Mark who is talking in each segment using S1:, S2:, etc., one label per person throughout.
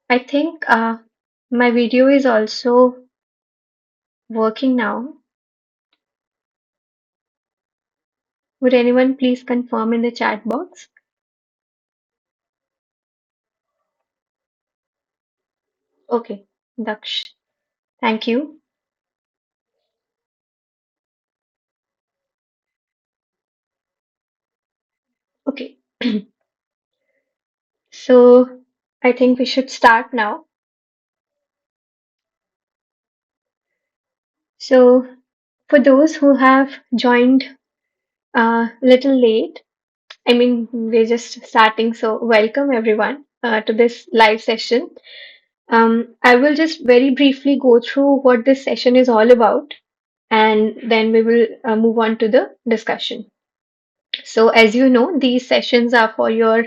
S1: I think my video is also working now. Would anyone please confirm in the chat box? Okay, Daksh. Thank you. Okay, so I think we should start now. So, for those who have joined a little late, I mean, we're just starting, so welcome everyone to this live session. I will just very briefly go through what this session is all about, and then we will move on to the discussion. So, as you know, these sessions are for your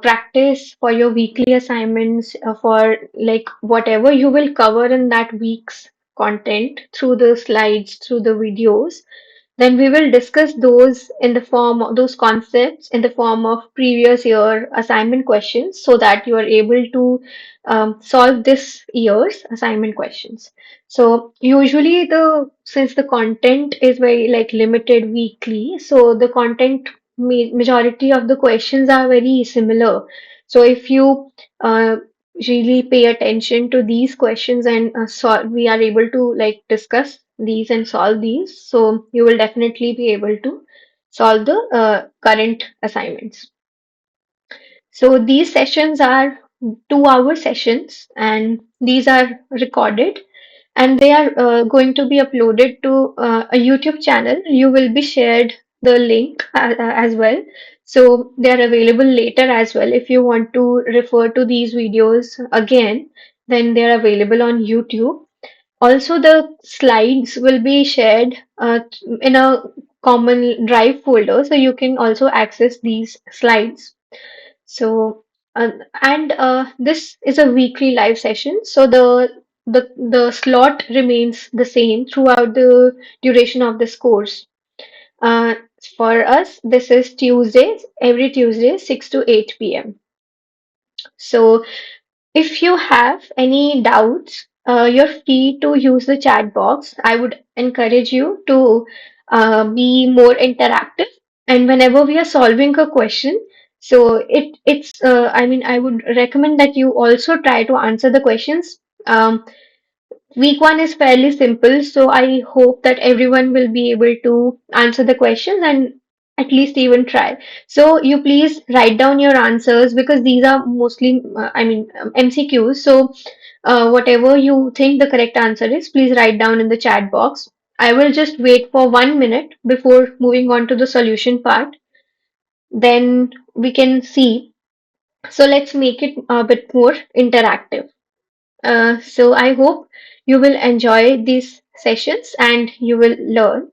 S1: practice, for your weekly assignments, for like whatever you will cover in that week's content through the slides, through the videos. Then we will discuss those in the form of those concepts in the form of previous year assignment questions so that you are able to solve this year's assignment questions. So usually since the content is very like limited weekly, so the content majority of the questions are very similar. So if you uh, really pay attention to these questions and we are able to like discuss these and solve these, so you will definitely be able to solve the current assignments. So these sessions are 2 hour sessions and these are recorded and they are going to be uploaded to a YouTube channel. You will be shared the link as well. So they are available later as well. If you want to refer to these videos again, then they are available on YouTube. Also, the slides will be shared in a common drive folder, so you can also access these slides. So, this is a weekly live session, so the slot remains the same throughout the duration of this course. Uh, for us, this is Tuesdays, every Tuesday, 6 to 8 p.m. So, if you have any doubts, you're free to use the chat box. I would encourage you to be more interactive. And whenever we are solving a question, so I mean, I would recommend that you also try to answer the questions. Week one is fairly simple, so I hope that everyone will be able to answer the questions and at least even try. So you please write down your answers because these are mostly, MCQs. So whatever you think the correct answer is, please write down in the chat box. I will just wait for 1 minute before moving on to the solution part. Then we can see. So let's make it a bit more interactive. So I hope you will enjoy these sessions and you will learn.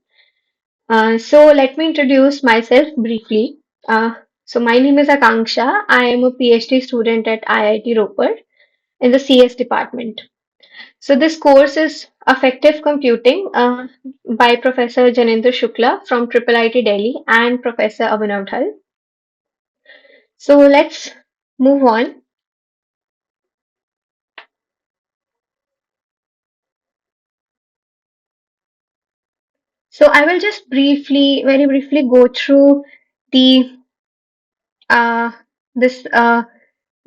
S1: So let me introduce myself briefly. So my name is Akanksha. I am a PhD student at IIT Ropar in the CS department. So this course is Affective Computing by Professor Janendra Shukla from IIT Delhi and Professor Abhinav Dhal. So let's move on. So I will just very briefly go through the uh, this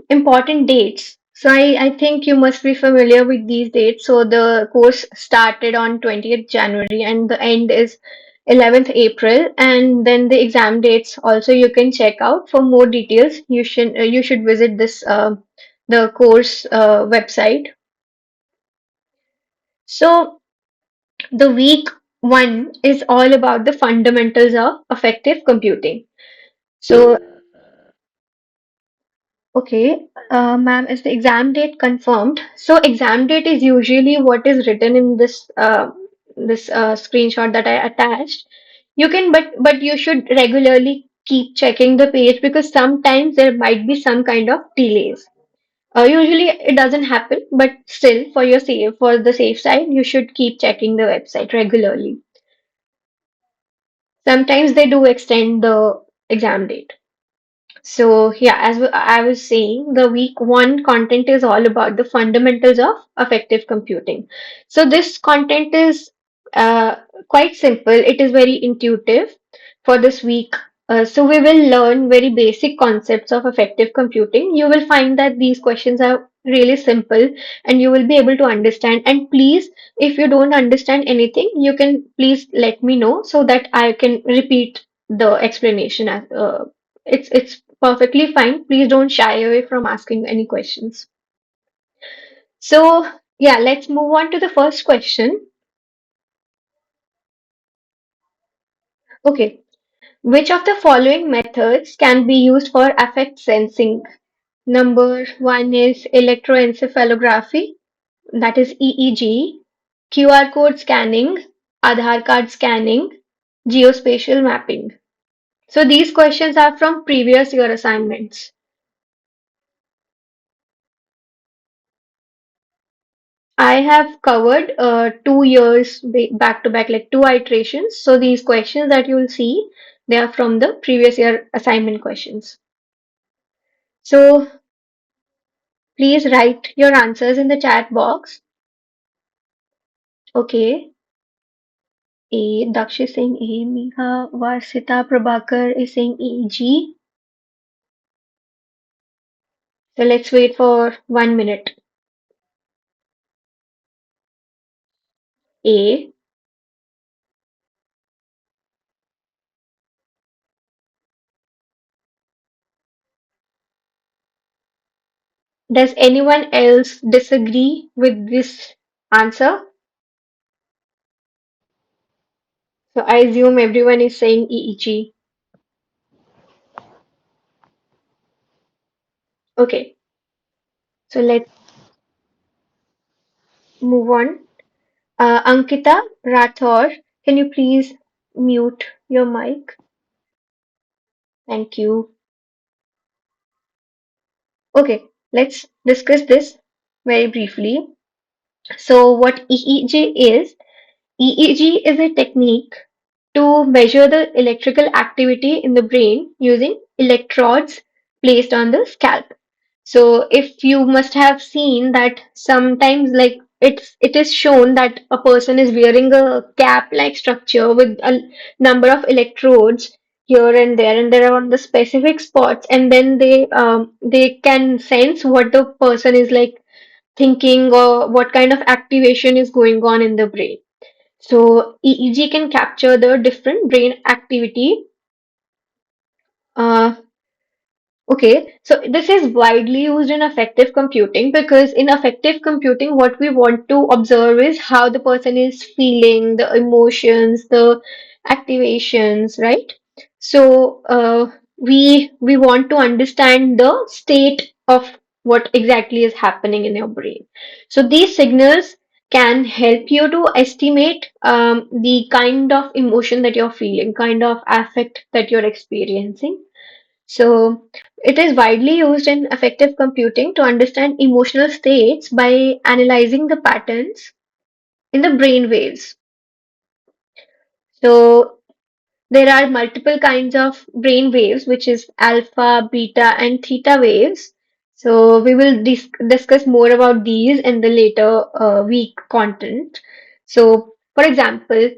S1: important dates. So I think you must be familiar with these dates. So the course started on 20th January and the end is 11th April. And then the exam dates also you can check out for more details. You should visit this the course website. So the week one is all about the fundamentals of effective computing. So okay, ma'am, is the exam date confirmed? So exam date is usually what is written in this screenshot that I attached. You can, but you should regularly keep checking the page because sometimes there might be some kind of delays. Usually it doesn't happen, but still for the safe side, you should keep checking the website regularly. Sometimes they do extend the exam date. So, yeah, I was saying, the week one content is all about the fundamentals of affective computing. So, this content is uh, quite simple, it is very intuitive for this week. So, we will learn very basic concepts of affective computing. You will find that these questions are really simple and you will be able to understand. And please, if you don't understand anything, you can please let me know so that I can repeat the explanation it's perfectly fine. Please don't shy away from asking any questions. So, yeah, let's move on to the first question. Okay, which of the following methods can be used for affect sensing? Number one is electroencephalography, that is EEG, QR code scanning, Aadhaar card scanning, geospatial mapping. So these questions are from previous year assignments. I have covered 2 years back to back, like two iterations. So these questions that you will see, they are from the previous year assignment questions. So please write your answers in the chat box. Okay. A. Daksh is saying A. Megha Varsita Prabhakar is saying EG. So let's wait for 1 minute. A. Does anyone else disagree with this answer? So I assume everyone is saying EEG. Okay. So let's move on. Ankita Rathor, can you please mute your mic? Thank you. Okay, let's discuss this very briefly. So, what EEG is? EEG is a technique to measure the electrical activity in the brain using electrodes placed on the scalp. So if you must have seen that sometimes like it is shown that a person is wearing a cap like structure with a number of electrodes here and there are on the specific spots, and then they can sense what the person is like thinking or what kind of activation is going on in the brain. So EEG can capture the different brain activity. Uh, Okay, so this is widely used in affective computing because in affective computing, what we want to observe is how the person is feeling, the emotions, the activations, right? So we want to understand the state of what exactly is happening in your brain. So these signals can help you to estimate the kind of emotion that you're feeling, kind of affect that you're experiencing. So, it is widely used in affective computing to understand emotional states by analyzing the patterns in the brain waves. So, there are multiple kinds of brain waves, which is alpha, beta, and theta waves. So, we will discuss more about these in the later week content. So, for example,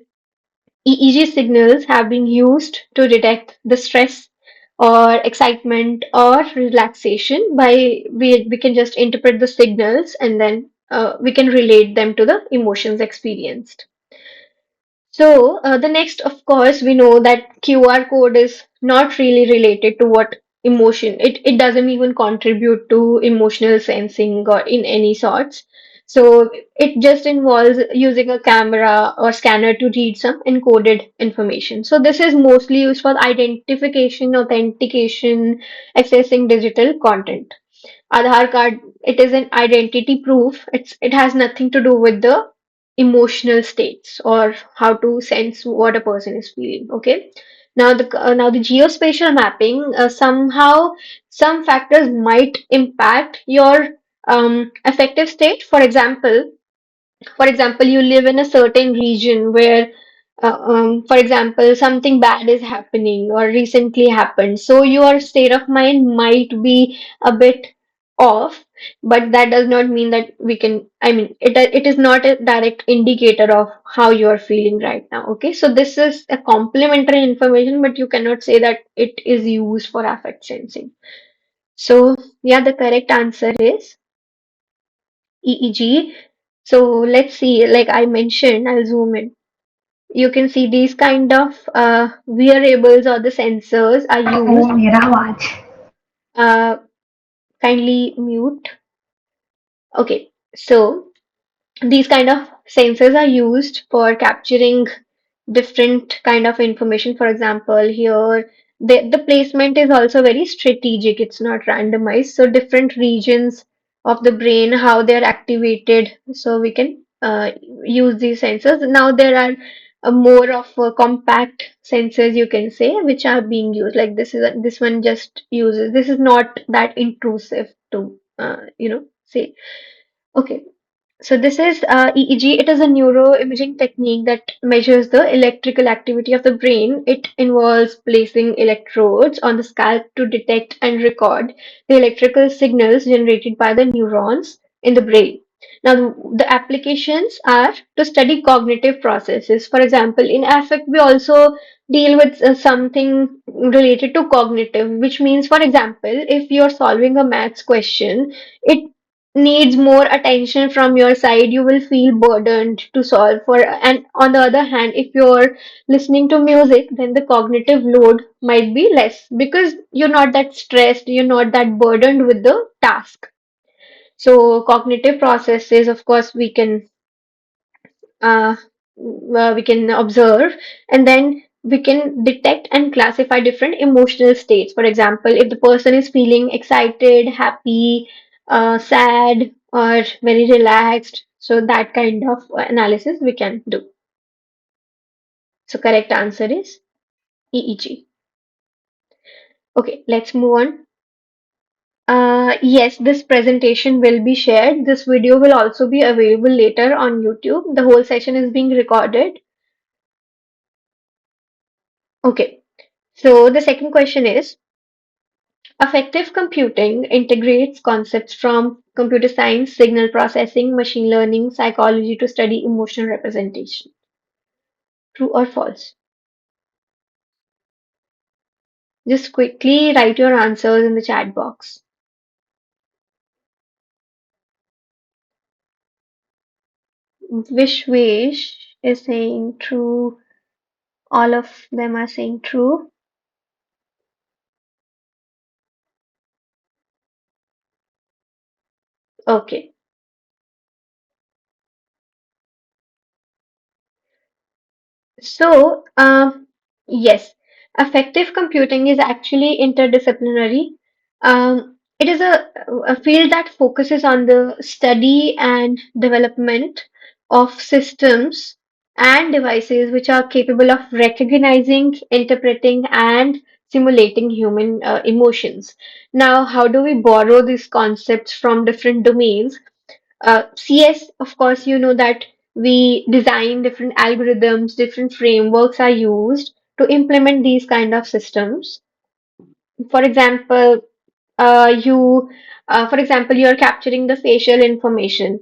S1: EEG signals have been used to detect the stress or excitement or relaxation by we can just interpret the signals and then we can relate them to the emotions experienced. So, the next, of course, we know that QR code is not really related to what emotion. It doesn't even contribute to emotional sensing or in any sorts. So, it just involves using a camera or scanner to read some encoded information. So, this is mostly used for identification, authentication, accessing digital content. Aadhaar card, it is an identity proof. It has nothing to do with the emotional states or how to sense what a person is feeling. Okay. Now the geospatial mapping, somehow some factors might impact your affective state. For example, you live in a certain region where For example, something bad is happening or recently happened, so your state of mind might be a bit off, but that does not mean that we can, I mean, it is not a direct indicator of how you are feeling right now. Okay, so this is a complementary information, but you cannot say that it is used for affect sensing. So, yeah, the correct answer is EEG. So, let's see, like I mentioned, I'll zoom in. You can see these kind of wearables or the sensors are
S2: वो
S1: used.
S2: मेरा आवाज
S1: Uh, kindly mute. Okay, so these kind of sensors are used for capturing different kind of information. For example, here the placement is also very strategic. It's not randomized. So different regions of the brain, how they're activated, so we can use these sensors. Now there are more of compact sensors, you can say, which are being used. Like this one just uses. This is not that intrusive to say. Okay, so this is EEG. It is a neuroimaging technique that measures the electrical activity of the brain. It involves placing electrodes on the scalp to detect and record the electrical signals generated by the neurons in the brain. Now, the applications are to study cognitive processes. For example, in affect, we also deal with something related to cognitive, which means, for example, if you're solving a maths question, it needs more attention from your side, you will feel burdened to solve for. And on the other hand, if you're listening to music, then the cognitive load might be less because you're not that stressed, you're not that burdened with the task. So cognitive processes, of course, uh, we can observe, and then we can detect and classify different emotional states. For example, if the person is feeling excited, happy, sad, or very relaxed, so that kind of analysis we can do. So correct answer is EEG. Okay, let's move on. Yes, this presentation will be shared. This video will also be available later on YouTube. The whole session is being recorded. Okay, so the second question is, affective computing integrates concepts from computer science, signal processing, machine learning, psychology to study emotional representation. True or false? Just quickly write your answers in the chat box. Wish is saying true. All of them are saying true. Okay. So, yes, affective computing is actually interdisciplinary. It is a field that focuses on the study and development of systems and devices which are capable of recognizing, interpreting, and simulating human emotions. Now, how do we borrow these concepts from different domains? CS, of course, you know that we design different algorithms, different frameworks are used to implement these kind of systems. For example, for example, you are capturing the facial information.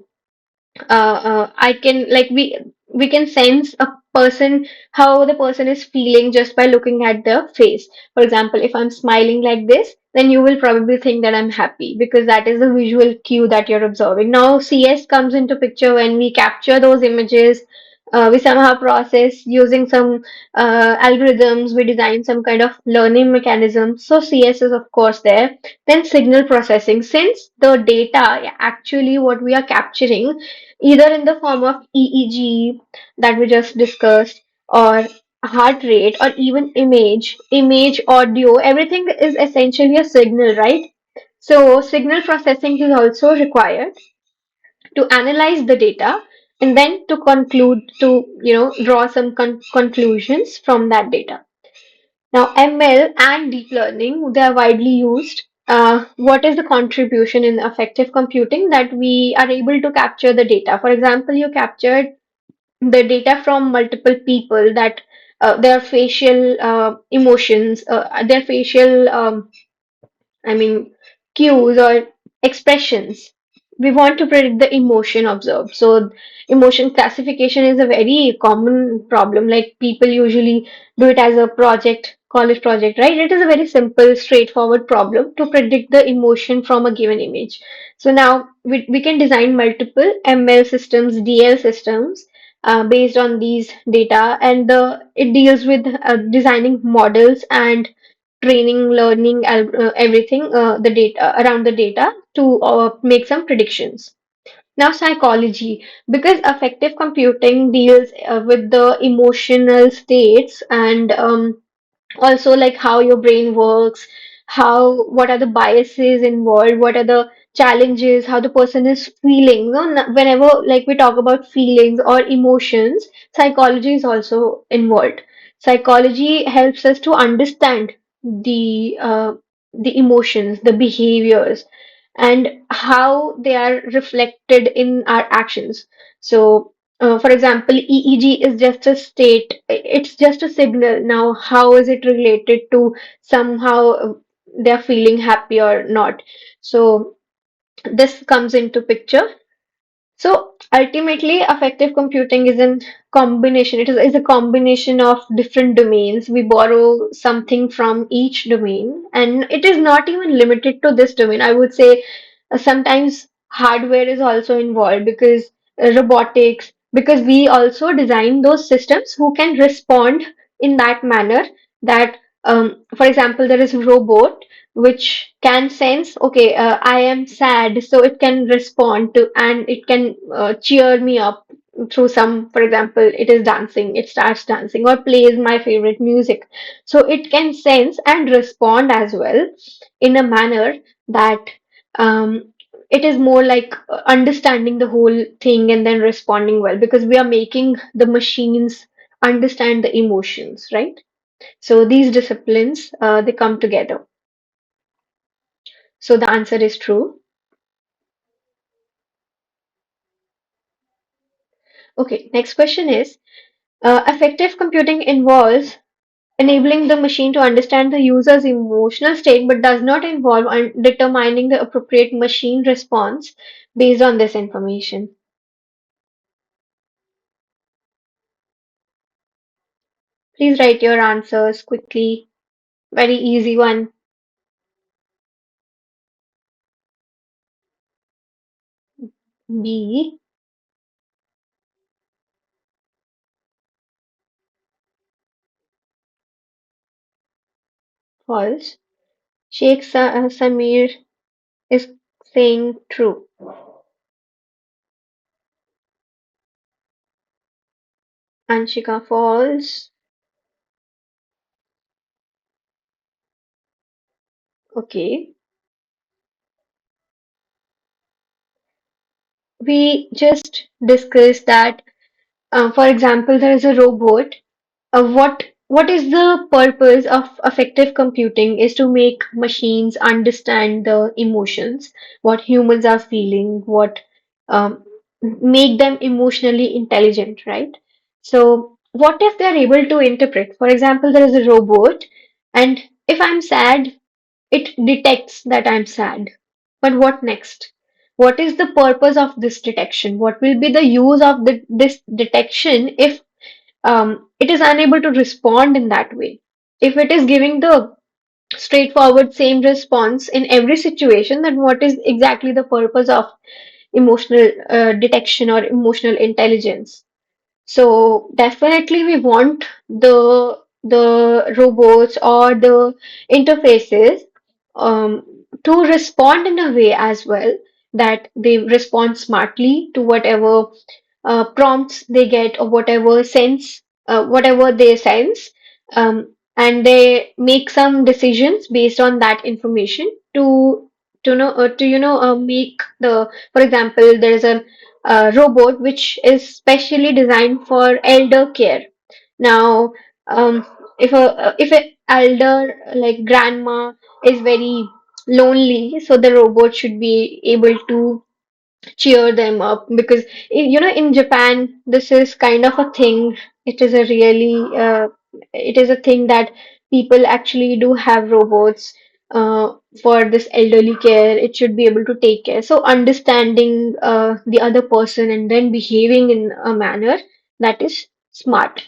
S1: I can like we can sense a person, how the person is feeling just by looking at the face. For example, if I'm smiling like this, then you will probably think that I'm happy because that is a visual cue that you're observing. Now CS comes into picture when we capture those images. We somehow process using some algorithms, we design some kind of learning mechanism. So CS is of course there. Then signal processing, since the data actually what we are capturing either in the form of EEG that we just discussed, or heart rate, or even image, audio, everything is essentially a signal, right? So signal processing is also required to analyze the data and then to conclude, to draw some conclusions from that data. Now, ML and deep learning, they are widely used. What is the contribution in effective computing? That we are able to capture the data. For example, you captured the data from multiple people, that their facial emotions, their facial I mean, cues or expressions. We want to predict the emotion observed. So, emotion classification is a very common problem. Like people usually do it as a project, college project, right? It is a very simple, straightforward problem to predict the emotion from a given image. So now we can design multiple ML systems, DL systems based on these data, and it deals with designing models and training, learning, everything, the data around the data to make some predictions. Now, psychology, because affective computing deals with the emotional states and also like how your brain works, how what are the biases involved, what are the challenges, how the person is feeling. No, whenever like we talk about feelings or emotions, psychology is also involved. Psychology helps us to understand the emotions, the behaviors, and how they are reflected in our actions. So for example, EEG is just a state, it's just a signal. Now, how is it related to somehow they're feeling happy or not? So, this comes into picture. So ultimately, affective computing is a combination. Is a combination of different domains. We borrow something from each domain, and it is not even limited to this domain. I would say sometimes hardware is also involved because robotics, because we also design those systems who can respond in that manner. That, for example, there is a robot which can sense, okay, I am sad, so it can respond to and it can cheer me up through some, for example, it is dancing, it starts dancing or plays my favorite music. So it can sense and respond as well in a manner that um, it is more like understanding the whole thing and then responding well, because we are making the machines understand the emotions, right? So these disciplines, they come together. So the answer is true. Okay, next question is effective computing involves enabling the machine to understand the user's emotional state but does not involve determining the appropriate machine response based on this information. Please write your answers quickly. Very easy one. B. False. Sheikh Samir is saying true. Anshika false. Okay. We just discussed that, for example, there is a robot. What is the purpose of affective computing is to make machines understand the emotions, what humans are feeling, what um, make them emotionally intelligent, right? So what if they're able to interpret? For example, there is a robot, and if I'm sad, it detects that I'm sad. But what next? What is the purpose of this detection? What will be the use of this detection if it is unable to respond in that way? If it is giving the straightforward same response in every situation, then what is exactly the purpose of emotional detection or emotional intelligence? So definitely we want the robots or the interfaces to respond in a way as well that they respond smartly to whatever prompts they get or whatever they sense, and they make some decisions based on that information to make the, for example, there is a robot which is specially designed for elder care. Now, if a elder like grandma is very lonely, so the robot should be able to cheer them up, because in Japan this is kind of a thing. It is a really it is a thing that people actually do have robots for this elderly care. It should be able to take care, so understanding the other person and then behaving in a manner that is smart.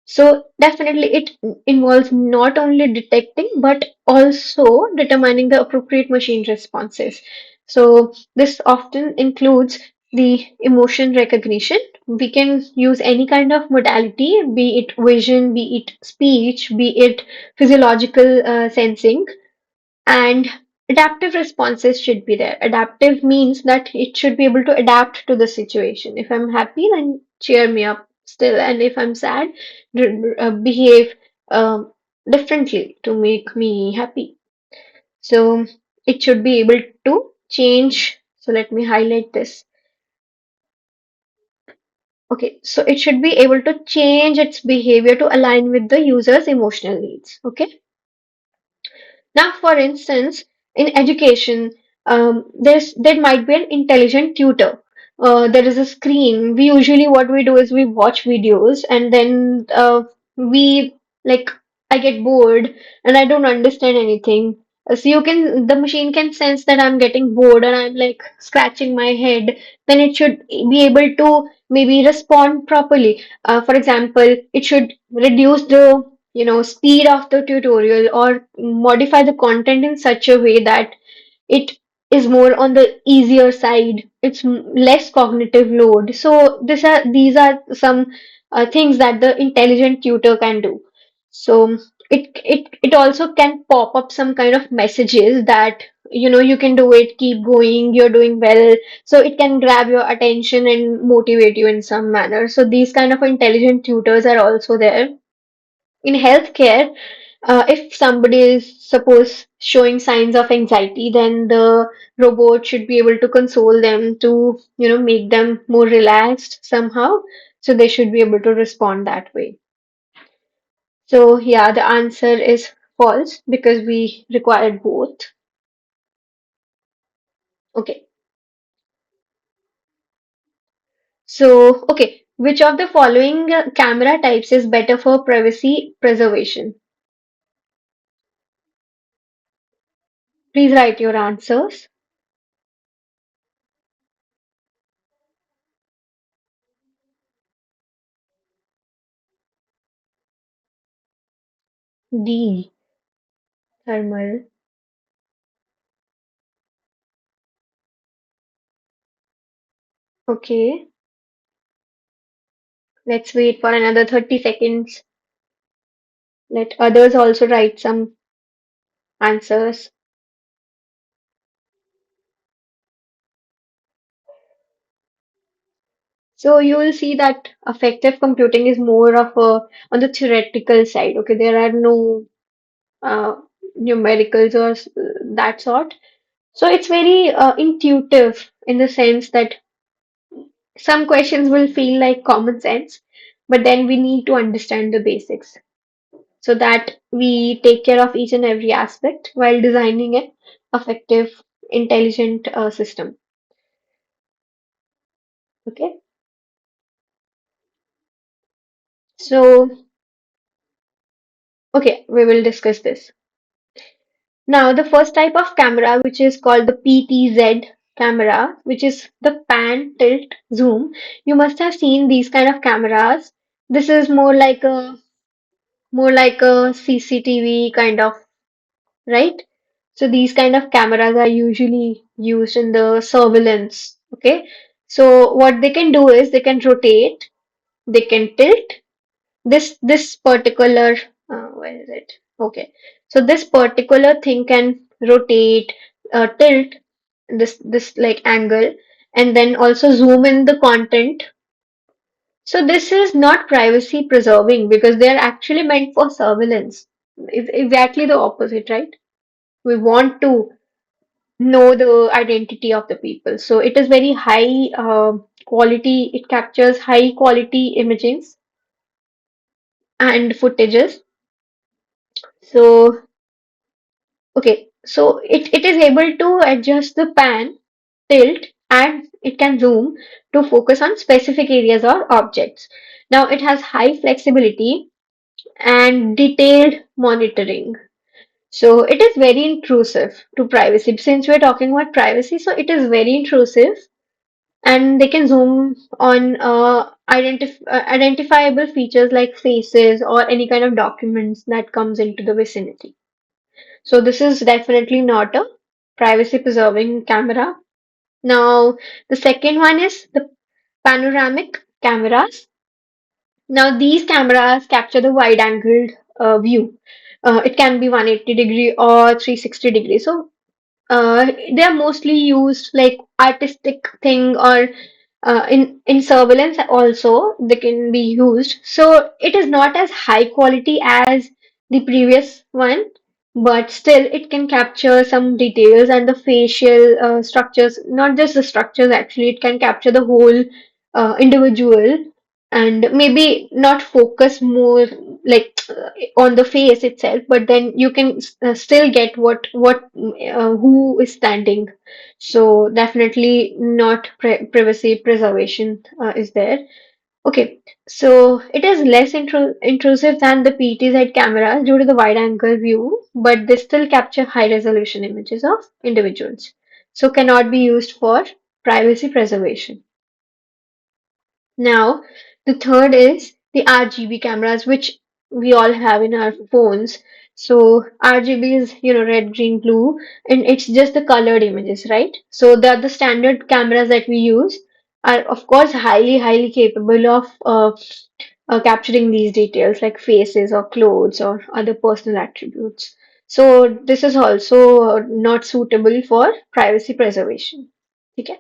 S1: So definitely it involves not only detecting but also determining the appropriate machine responses. So this often includes the emotion recognition. We can use any kind of modality, be it vision, be it speech, be it physiological sensing, and adaptive responses should be there. Adaptive means that it should be able to adapt to the situation. If I'm happy, then cheer me up still, and if I'm sad, behave um, differently to make me happy. So it should be able to change. So let me highlight this. Okay, so it should be able to change its behavior to align with the user's emotional needs. Okay. Now, for instance, in education, there might be an intelligent tutor. There is a screen. We usually what we do is we watch videos, and then we like I get bored and I don't understand anything. So the machine can sense that I'm getting bored and I'm like scratching my head. Then it should be able to maybe respond properly. For example, it should reduce the speed of the tutorial or modify the content in such a way that it is more on the easier side. It's less cognitive load. So these are some things that the intelligent tutor can do. So it also can pop up some kind of messages that you can do it, keep going, you're doing well. So it can grab your attention and motivate you in some manner. So these kind of intelligent tutors are also there. In healthcare, if somebody is suppose showing signs of anxiety, then the robot should be able to console them to, make them more relaxed somehow. So they should be able to respond that way. So yeah, the answer is false because we required both. Okay. So, okay, which of the following camera types is better for privacy preservation? Please write your answers. D, thermal. Okay. Let's wait for another 30 seconds. Let others also write some answers. So you will see that affective computing is more of a on the theoretical side. Okay, there are no uh, numericals or that sort. So it's very intuitive in the sense that some questions will feel like common sense, but then we need to understand the basics so that we take care of each and every aspect while designing an effective, intelligent system. Okay, so okay, we will discuss this. Now, the first type of camera, which is called the PTZ camera, which is the pan, tilt, zoom. You must have seen these kind of cameras. This is more like a CCTV kind of, right? So these kind of cameras are usually used in the surveillance. Okay. So what they can do is they can rotate, they can tilt. This particular where is it? Okay. So this particular thing can rotate, tilt this like angle, and then also zoom in the content. So this is not privacy preserving because they are actually meant for surveillance. It's exactly the opposite, right? We want to know the identity of the people. So it is very high quality. It captures high quality imagings and footages. So okay, so it is able to adjust the pan, tilt, and it can zoom to focus on specific areas or objects. Now, it has high flexibility and detailed monitoring. So it is very intrusive to privacy. Since we're talking about privacy, so it is very intrusive, and they can zoom on identifiable features like faces or any kind of documents that comes into the vicinity. So this is definitely not a privacy preserving camera. Now, the second one is the panoramic cameras. Now, these cameras capture the wide-angled view. It can be 180-degree or 360-degree. So, they are mostly used like artistic thing, or in surveillance also they can be used. So it is not as high quality as the previous one, but still it can capture some details and the facial structures, not just the structures actually, it can capture the whole individual, and maybe not focus more like on the face itself, but then you can still get what who is standing. So definitely not privacy preservation is there. Okay, so it is less intrusive than the PTZ cameras due to the wide angle view, but they still capture high resolution images of individuals. So cannot be used for privacy preservation. Now, the third is the RGB cameras, which we all have in our phones. So RGB is, red, green, blue, and it's just the colored images, right? So the standard cameras that we use are, of course, highly capable of capturing these details like faces or clothes or other personal attributes. So this is also not suitable for privacy preservation. Okay.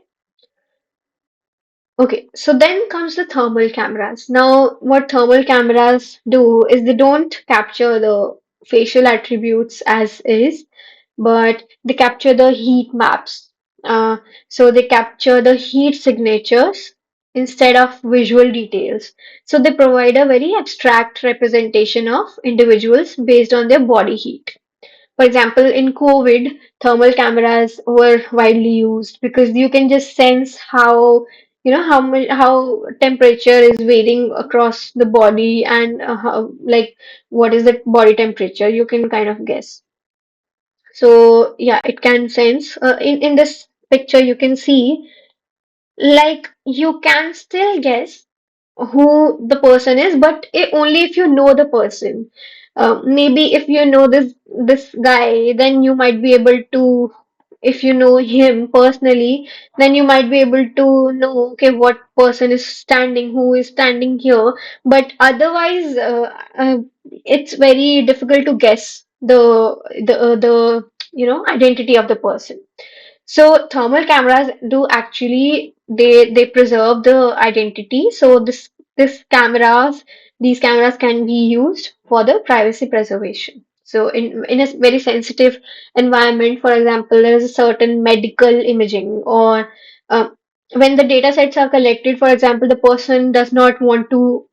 S1: Okay, so then comes the thermal cameras. Now, what thermal cameras do is they don't capture the facial attributes as is, but they capture the heat maps. Uh, so they capture the heat signatures instead of visual details. So they provide a very abstract representation of individuals based on their body heat. For example, in COVID, thermal cameras were widely used because you can just sense how, how much, how temperature is varying across the body, and how, like, what is the body temperature. You can kind of guess. So yeah, it can sense. In this picture, you can see, like, you can still guess who the person is, but only if you know the person. Maybe if you know this guy, then you might be able to. If you know him personally, then you might be able to know, okay, what person is standing, who is standing here. But otherwise, it's very difficult to guess the identity of the person. So thermal cameras do actually, they preserve the identity. So this cameras these cameras can be used for the privacy preservation. So in a very sensitive environment, for example, there is a certain medical imaging, or when the data sets are collected, for example, the person does not want to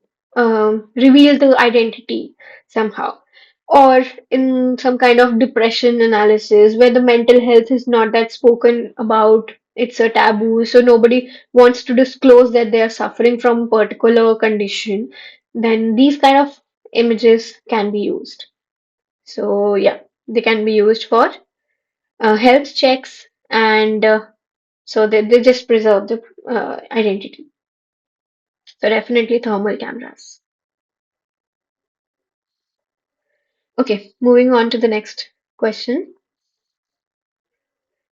S1: reveal the identity somehow, or in some kind of depression analysis where the mental health is not that spoken about, it's a taboo, so nobody wants to disclose that they are suffering from a particular condition, then these kind of images can be used. So yeah, they can be used for health checks, and so they just preserve the identity. So definitely thermal cameras. Okay, moving on to the next question.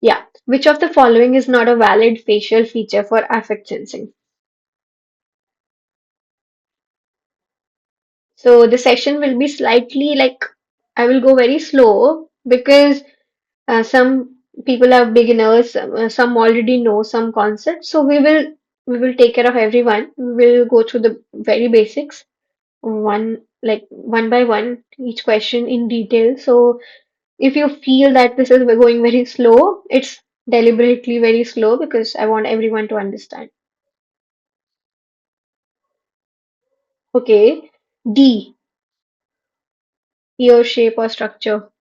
S1: Yeah. Which of the following is not a valid facial feature for affect sensing? So the session will be slightly like, I will go very slow because some people are beginners, some already know some concepts. So we will take care of everyone. We will go through the very basics, one by one, each question in detail. So if you feel that this is going very slow, it's deliberately very slow because I want everyone to understand. Okay. D, ear shape or structure.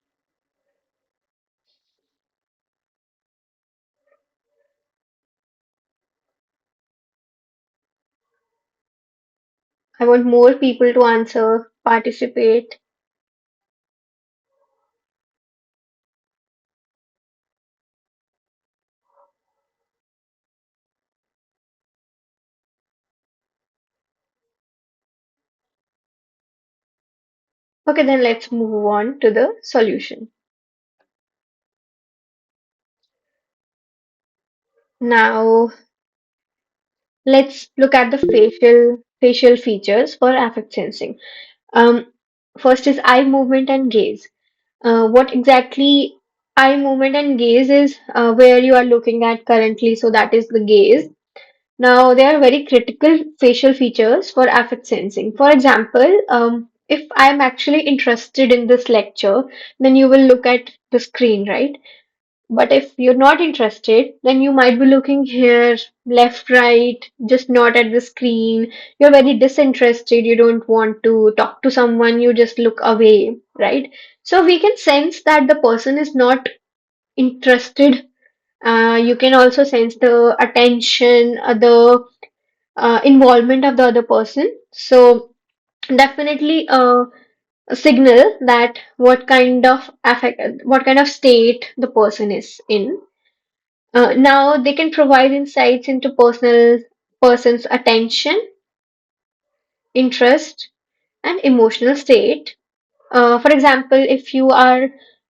S1: I want more people to answer, participate. Okay, then let's move on to the solution. Now, let's look at the facial features for affect sensing. Um, First is eye movement and gaze. What exactly eye movement and gaze is, where you are looking at currently, so that is the gaze. Now, they are very critical facial features for affect sensing. For example, if I'm actually interested in this lecture, then you will look at the screen, right? But if you're not interested, then you might be looking here, left, right, just not at the screen. You're very disinterested. You don't want to talk to someone. You just look away, right? So we can sense that the person is not interested. You can also sense the attention, the involvement of the other person. So definitely a signal that what kind of state the person is in. Now they can provide insights into person's attention, interest, and emotional state. For example, if you are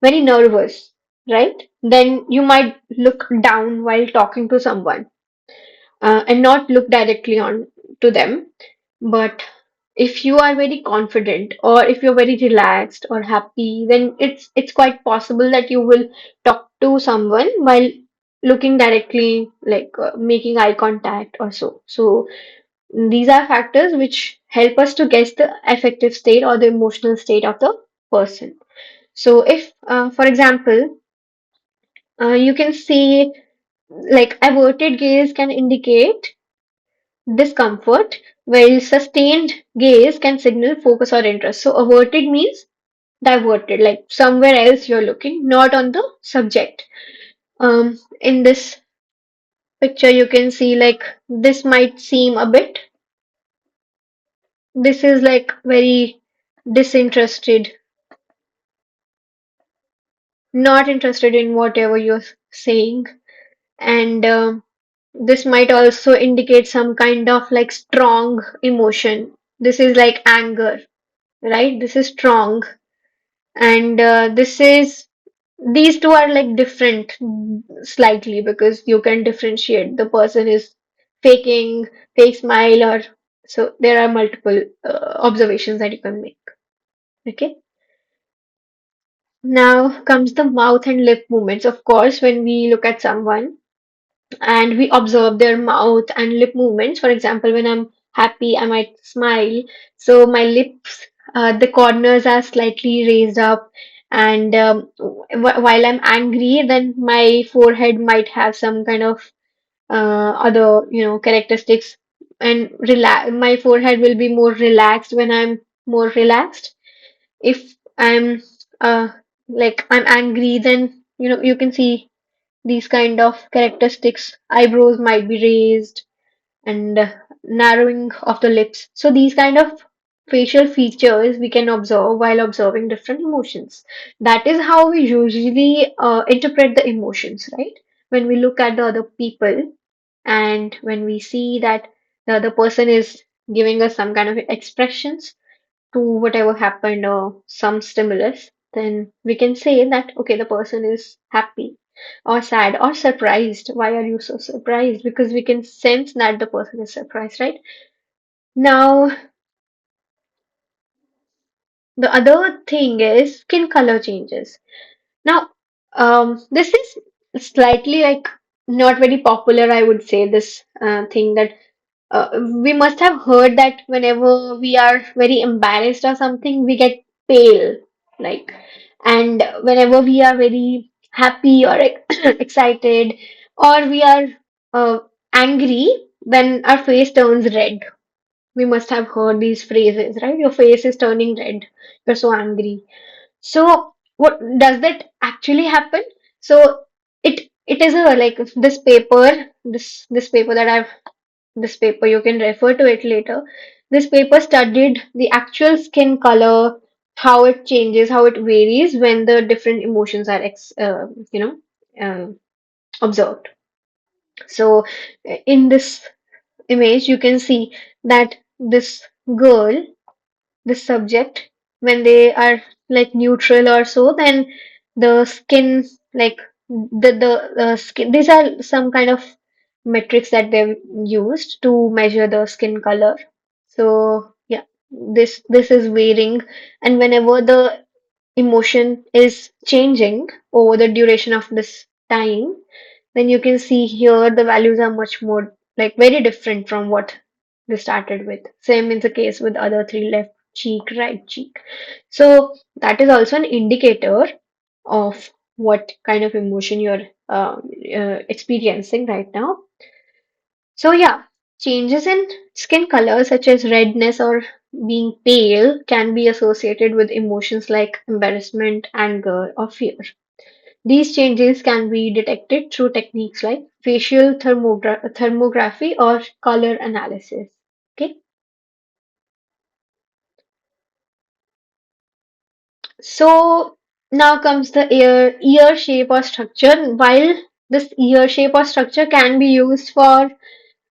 S1: very nervous, right, then you might look down while talking to someone, and not look directly on to them. But if you are very confident or if you're very relaxed or happy, then it's quite possible that you will talk to someone while looking directly, like making eye contact or so. So these are factors which help us to guess the affective state or the emotional state of the person. So if, for example, you can see like averted gaze can indicate discomfort, while sustained gaze can signal focus or interest. So averted means diverted, like somewhere else you're looking, not on the subject. In this picture, you can see like this might seem a bit, this is like very disinterested, not interested in whatever you're saying. And this might also indicate some kind of like strong emotion. This is like anger, right? This is strong. And this is these two are like different slightly because you can differentiate the person is faking fake smile or so there are multiple observations that you can make. Okay, now comes the mouth and lip movements. Of course, when we look at someone and we observe their mouth and lip movements. For example, when I'm happy, I might smile. So my lips, the corners are slightly raised up, and while I'm angry, then my forehead might have some kind of other, characteristics. And my forehead will be more relaxed when I'm more relaxed. If I'm uh, like I'm angry, then you can see these kind of characteristics. Eyebrows might be raised and narrowing of the lips. So these kind of facial features we can observe while observing different emotions. That is how we usually interpret the emotions, right? When we look at the other people and when we see that the other person is giving us some kind of expressions to whatever happened or some stimulus, then we can say that, okay, the person is happy or sad or surprised. Why are you so surprised? Because we can sense that the person is surprised, right? Now, the other thing is skin color changes. Now, this is slightly like not very popular, I would say, this thing that we must have heard that whenever we are very embarrassed or something, we get pale, like, and whenever we are very happy or excited or we are uh, angry, then our face turns red. We must have heard these phrases, right? Your face is turning red. You're so angry. So, what does that actually happen? So, it is a like this paper, this paper that I've this paper, you can refer to it later. This paper studied the actual skin color, how it changes, how it varies when the different emotions are uh, observed. So in this image, you can see that this girl, this subject, when they are like neutral or so, then the skin, like the skin, these are some kind of metrics that they've used to measure the skin color. So yeah, this is varying, and whenever the emotion is changing over the duration of this time, then you can see here the values are much more like very different from what they started with. Same is the case with other three, left cheek, right cheek. So that is also an indicator of what kind of emotion you're experiencing right now. So yeah, changes in skin color such as redness or being pale can be associated with emotions like embarrassment, anger, or fear. These changes can be detected through techniques like facial thermography or color analysis. Okay, so now comes the ear shape or structure. While this ear shape or structure can be used for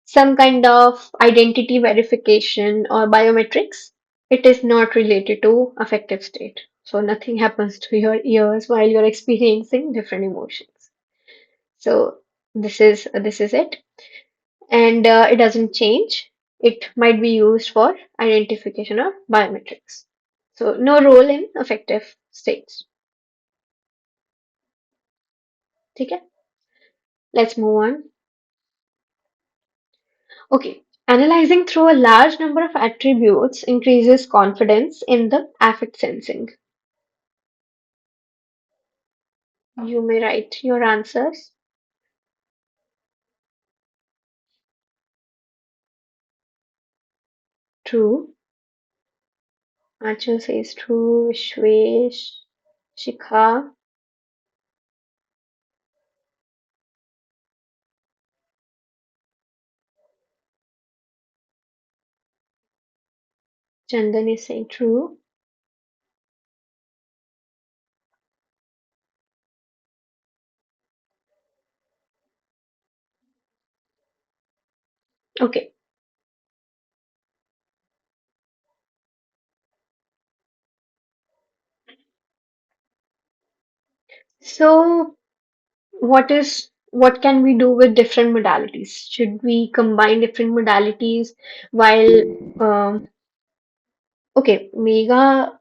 S1: some kind of identity verification or biometrics, it is not related to affective state. So nothing happens to your ears while you're experiencing different emotions. So this is it. And it doesn't change. It might be used for identification or biometrics. So no role in affective states. Okay, let's move on. Okay, analyzing through a large number of attributes increases confidence in the affect sensing. You may write your answers. True. Achal says true. Shvesh, Shikha, Chandan is saying true. Okay, so what can we do with different modalities? Should we combine different modalities while okay, Megha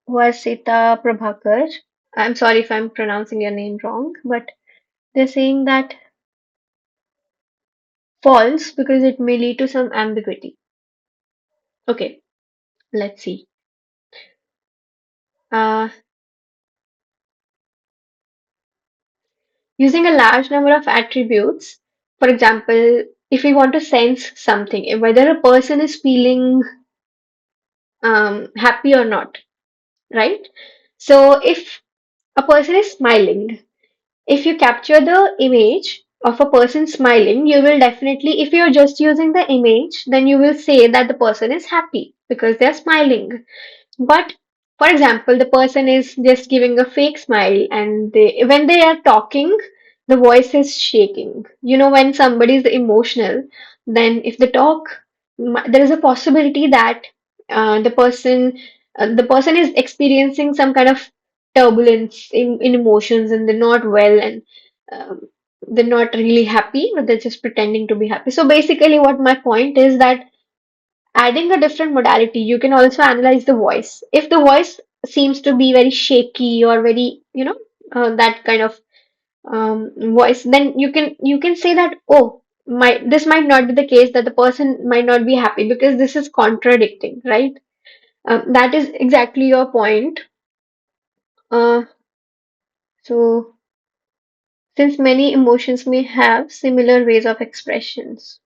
S1: Vasita Prabhakar. I'm sorry if I'm pronouncing your name wrong, but they're saying that false because it may lead to some ambiguity. Okay, let's see. Uh, Using a large number of attributes, for example, if we want to sense something, whether a person is feeling happy or not, right? So if a person is smiling, if you capture the image of a person smiling, you will definitely, if you're just using the image, then you will say that the person is happy because they're smiling. But for example, the person is just giving a fake smile and when they are talking, the voice is shaking. You know, when somebody is emotional, then if they talk, there is a possibility that the person is experiencing some kind of turbulence in emotions and they're not well and um, they're not really happy, but they're just pretending to be happy. So basically, what my point is that adding a different modality, you can also analyze the voice. If the voice seems to be very shaky or very, that kind of voice, then you can say that, oh, this might not be the case, that the person might not be happy because this is contradicting, right? That is exactly your point. Uh, so since many emotions may have similar ways of expressions.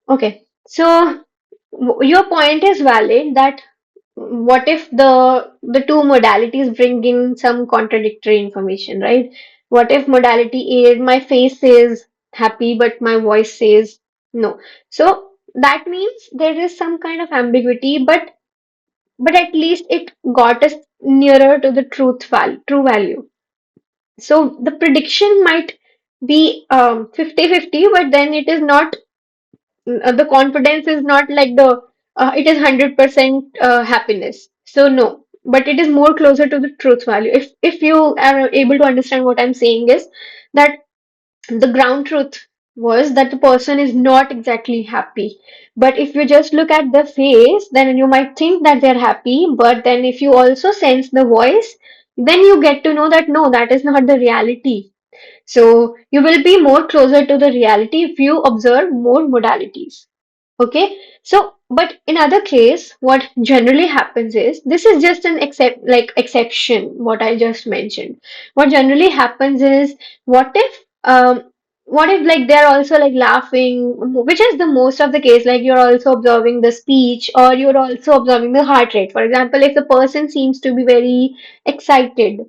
S1: Okay, so your point is valid that what if the two modalities bring in some contradictory information, right? What if modality A, my face says happy, but my voice says no? So that means there is some kind of ambiguity, but at least it got us nearer to the true value. So the prediction might be 50-50, but then it is not, the confidence is not like the, it is 100% happiness. So no, but it is more closer to the truth value. If you are able to understand what I'm saying is that the ground truth was that the person is not exactly happy. But if you just look at the face, then you might think that they're happy. But then if you also sense the voice, then you get to know that no, that is not the reality. So you will be more closer to the reality if you observe more modalities. Okay, so but in other case, what generally happens is this is just an exception, what I just mentioned. What generally happens is what if like they're also like laughing, which is the most of the case, like you're also observing the speech or you're also observing the heart rate. For example, if the person seems to be very excited,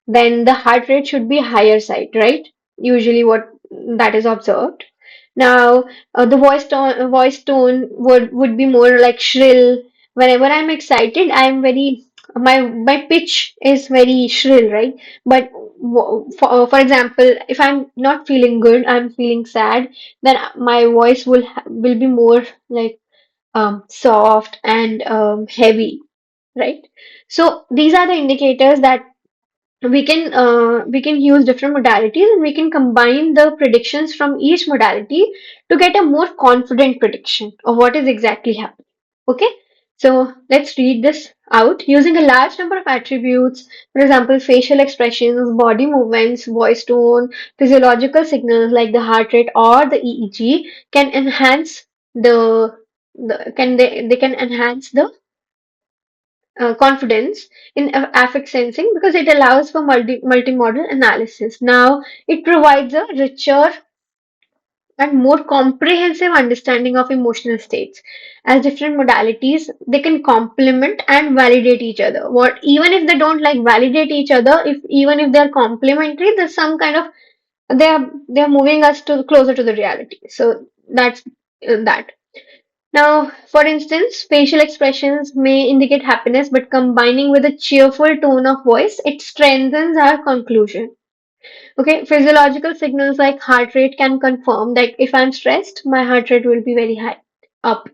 S1: then the heart rate should be higher side, right? Usually what that is observed. Now, the voice tone would be more like shrill. Whenever I'm excited, I'm very my pitch is very shrill, right? But for example, if I'm not feeling good, I'm feeling sad, then my voice will be more like soft and heavy, right? So these are the indicators that we can use different modalities, and we can combine the predictions from each modality to get a more confident prediction of what is exactly happening. Okay, so let's read this out using a large number of attributes. For example, facial expressions, body movements, voice tone, physiological signals like the heart rate or the EEG can enhance they can enhance the confidence in affect sensing because it allows for multimodal analysis. Now, it provides a richer and more comprehensive understanding of emotional states. As different modalities, they can complement and validate each other. What even if they don't like validate each other, if even if they're complementary, there's some kind of they are moving us to closer to the reality. So that's that. Now, for instance, facial expressions may indicate happiness, but combining with a cheerful tone of voice, it strengthens our conclusion. Okay, physiological signals like heart rate can confirm that if I'm stressed, my heart rate will be very high, up.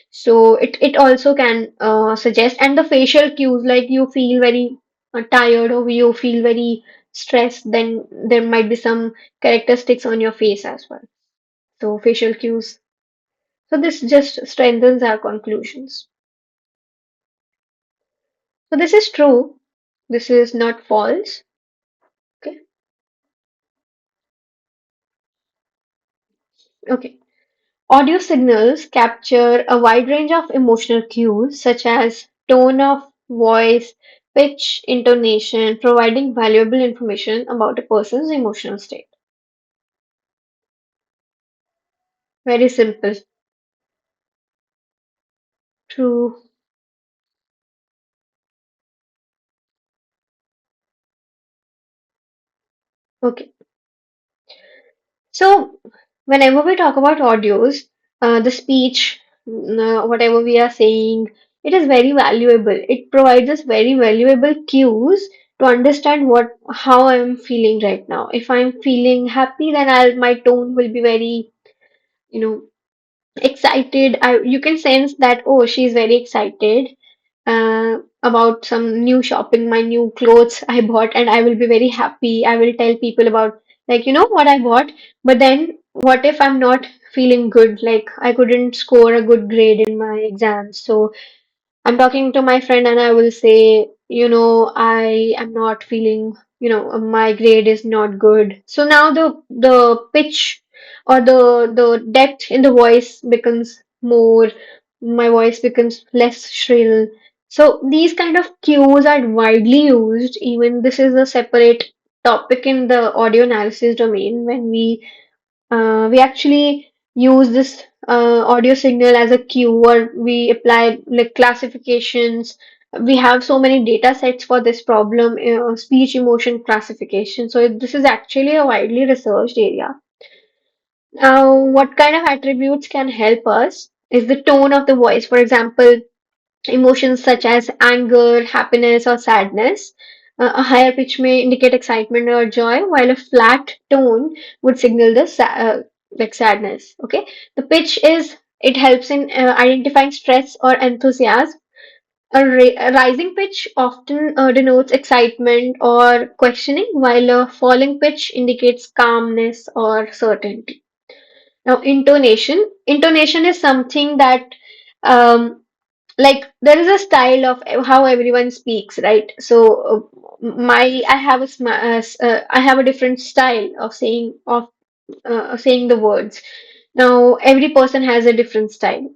S1: So it also can suggest, and the facial cues like you feel very tired or you feel very stressed, then there might be some characteristics on your face as well. So facial cues. So this just strengthens our conclusions. So this is true. This is not false. Okay. Okay. Audio signals capture a wide range of emotional cues such as tone of voice, pitch, intonation, providing valuable information about a person's emotional state. Very simple. True. Okay. So, whenever we talk about audios, the speech, whatever we are saying, it is very valuable. It provides us very valuable cues to understand how I'm feeling right now. If I'm feeling happy, then my tone will be very, you know, excited. You can sense that, oh, she's very excited about some new shopping, my new clothes I bought, and I will be very happy. I will tell people about, like, what I bought. But then, what if I'm not feeling good? Like, I couldn't score a good grade in my exams. So, I'm talking to my friend and I will say, I am not feeling, my grade is not good. So now the pitch or the depth in the voice becomes more, my voice becomes less shrill. So these kind of cues are widely used. Even this is a separate topic in the audio analysis domain when we actually use this audio signal as a cue, or we apply like classifications. We have so many data sets for this problem, speech emotion classification. So this is actually a widely researched area. Now, what kind of attributes can help us is the tone of the voice. For example, emotions such as anger, happiness, or sadness. A higher pitch may indicate excitement or joy, while a flat tone would signal the like sadness. Okay, the pitch is it helps in identifying stress or enthusiasm. A rising pitch often denotes excitement or questioning, while a falling pitch indicates calmness or certainty. Now, intonation is something that um, like there is a style of how everyone speaks, right? So my I have a I have a different style of saying the words. Now every person has a different style,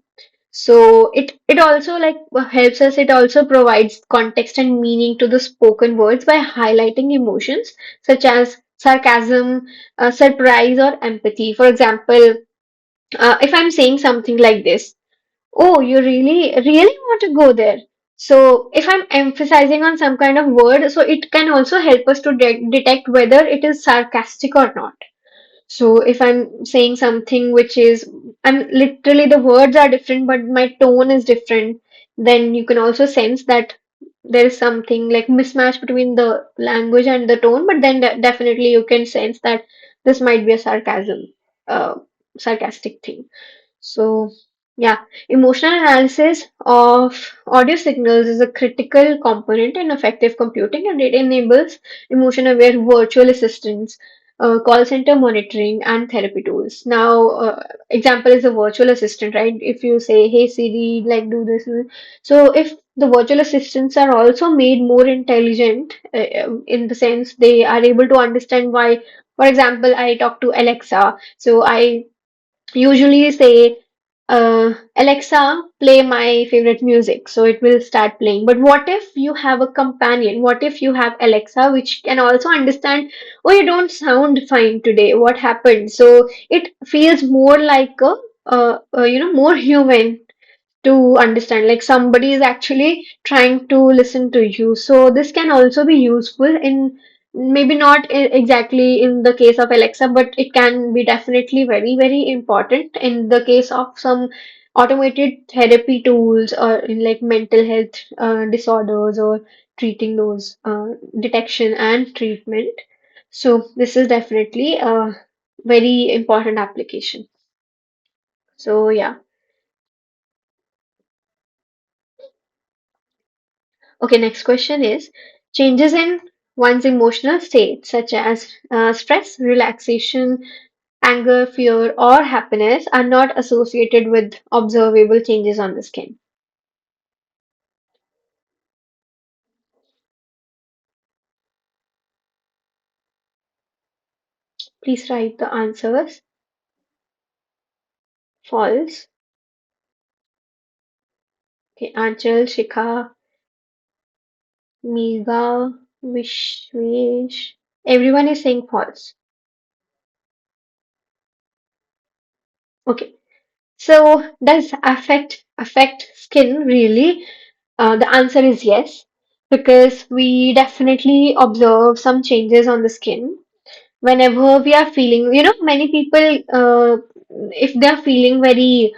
S1: so it also like helps us. It also provides context and meaning to the spoken words by highlighting emotions such as sarcasm, surprise, or empathy. For example, if I'm saying something like this, oh, you really want to go there. So if I'm emphasizing on some kind of word, so it can also help us to detect whether it is sarcastic or not. So if I'm saying something which is, I'm literally the words are different, but my tone is different, then you can also sense that there is something like mismatch between the language and the tone, but then definitely you can sense that this might be a uh, sarcastic thing. So, yeah, emotional analysis of audio signals is a critical component in effective computing, and it enables emotion-aware virtual assistants, call center monitoring, and therapy tools. Now, example is a virtual assistant, right? If you say, "Hey Siri, like do this," so if the virtual assistants are also made more intelligent, in the sense they are able to understand why. For example, I talk to Alexa, so I usually say, Alexa, play my favorite music. So it will start playing. But what if you have a companion? What if you have Alexa, which can also understand, oh, you don't sound fine today. What happened? So it feels more like more human to understand, like somebody is actually trying to listen to you. So this can also be useful in, maybe not exactly in the case of Alexa, but it can be definitely very, very important in the case of some automated therapy tools, or in like mental health disorders, or treating those detection and treatment. So this is definitely a very important application. So yeah. Okay, next question is changes in one's emotional state, such as stress, relaxation, anger, fear, or happiness, are not associated with observable changes on the skin. Please write the answers. False. Okay, Anchal, Shikha, Meega, Vishwesh. Everyone is saying false. Okay, so does affect skin really? The answer is yes, because we definitely observe some changes on the skin whenever we are feeling, many people, if they are feeling very,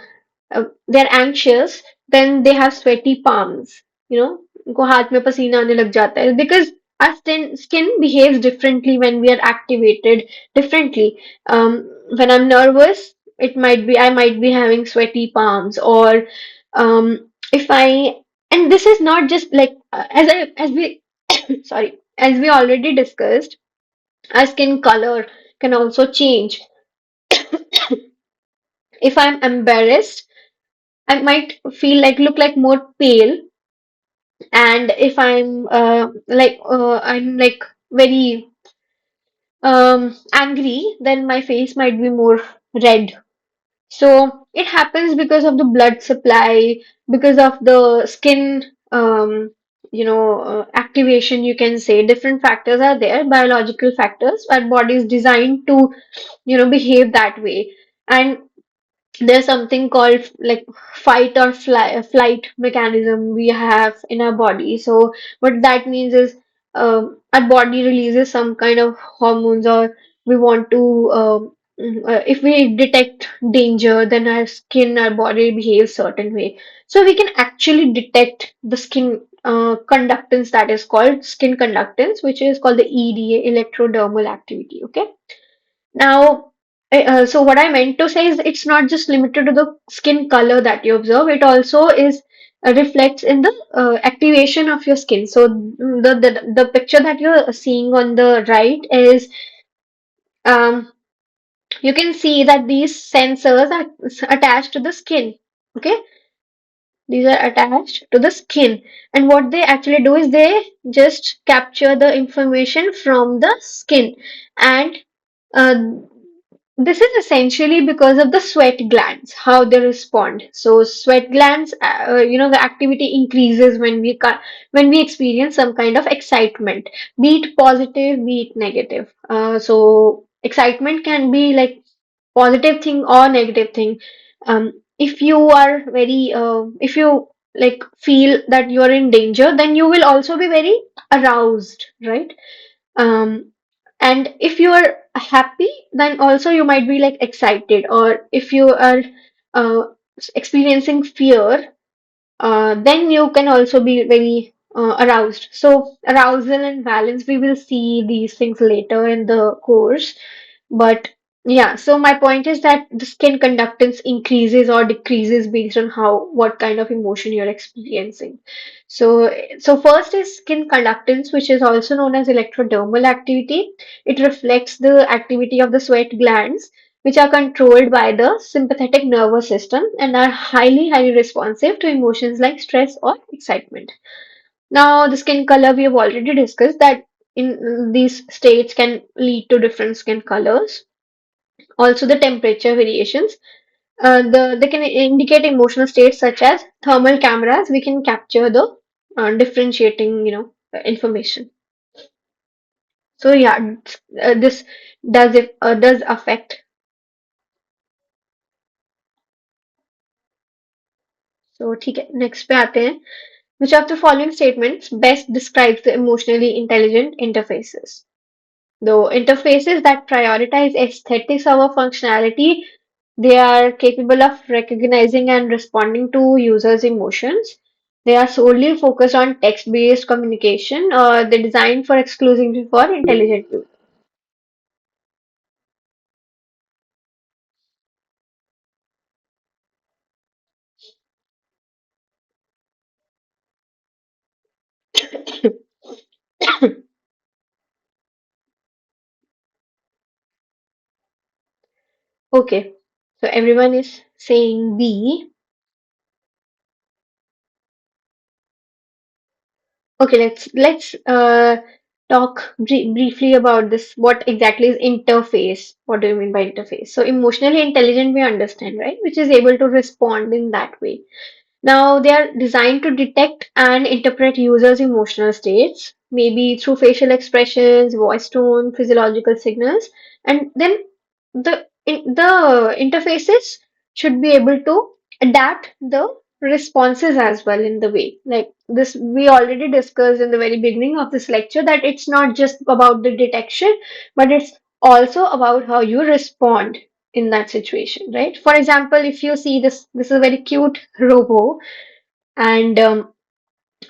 S1: they're anxious, then they have sweaty palms, उनको हाथ में पसीना आने लग जाता है, because our skin behaves differently when we are activated differently. Um, when I'm nervous, I might be having sweaty palms, or if I, and this is not just like, as we, sorry, as we already discussed, our skin color can also change. If I'm embarrassed, I might look like more pale, and if I'm like very angry, then my face might be more red. So it happens because of the blood supply, because of the skin, activation. You can say different factors are there, biological factors. Our body is designed to, behave that way, and there's something called like flight mechanism we have in our body. So what that means is, our body releases some kind of hormones, or we want to if we detect danger, then our skin, our body behaves certain way. So we can actually detect the skin conductance, that is called skin conductance, which is called the EDA, electrodermal activity. Okay. Now, so what I meant to say is it's not just limited to the skin color that you observe. It also is reflects in the activation of your skin. So the picture that you're seeing on the right is um, you can see that these sensors are attached to the skin. Okay, these are attached to the skin, and what they actually do is they just capture the information from the skin, and uh, this is essentially because of the sweat glands, how they respond. So sweat glands, the activity increases when when we experience some kind of excitement, be it positive, be it negative. So excitement can be like positive thing or negative thing. If you are if you like feel that you are in danger, then you will also be very aroused, right? Um, and if you are happy, then also you might be like excited. Or if you are uh, experiencing fear, then you can also be very aroused. So, arousal and balance, we will see these things later in the course. But yeah, so my point is that the skin conductance increases or decreases based on what kind of emotion you're experiencing. So, so first is skin conductance, which is also known as electrodermal activity. It reflects the activity of the sweat glands, which are controlled by the sympathetic nervous system and are highly responsive to emotions like stress or excitement. Now, the skin color we have already discussed that in these states can lead to different skin colors. Also, the temperature variations. They can indicate emotional states such as thermal cameras. We can capture the differentiating, information. So yeah, this does affect. So ठीक है, next पे आते हैं. Which of the following statements best describes the emotionally intelligent interfaces? Though interfaces that prioritize aesthetics over functionality, they are capable of recognizing and responding to users' emotions. They are solely focused on text-based communication, or they're designed for exclusively for intelligent use. Okay, so everyone is saying B. Okay, let's talk briefly about this. What exactly is interface? What do you mean by interface? So emotionally intelligent, we understand, right? Which is able to respond in that way. Now, they are designed to detect and interpret users' emotional states, maybe through facial expressions, voice tone, physiological signals, and then the interfaces should be able to adapt the responses as well in the way. Like this, we already discussed in the very beginning of this lecture that it's not just about the detection, but it's also about how you respond in that situation, right? For example, if you see this is a very cute robo, and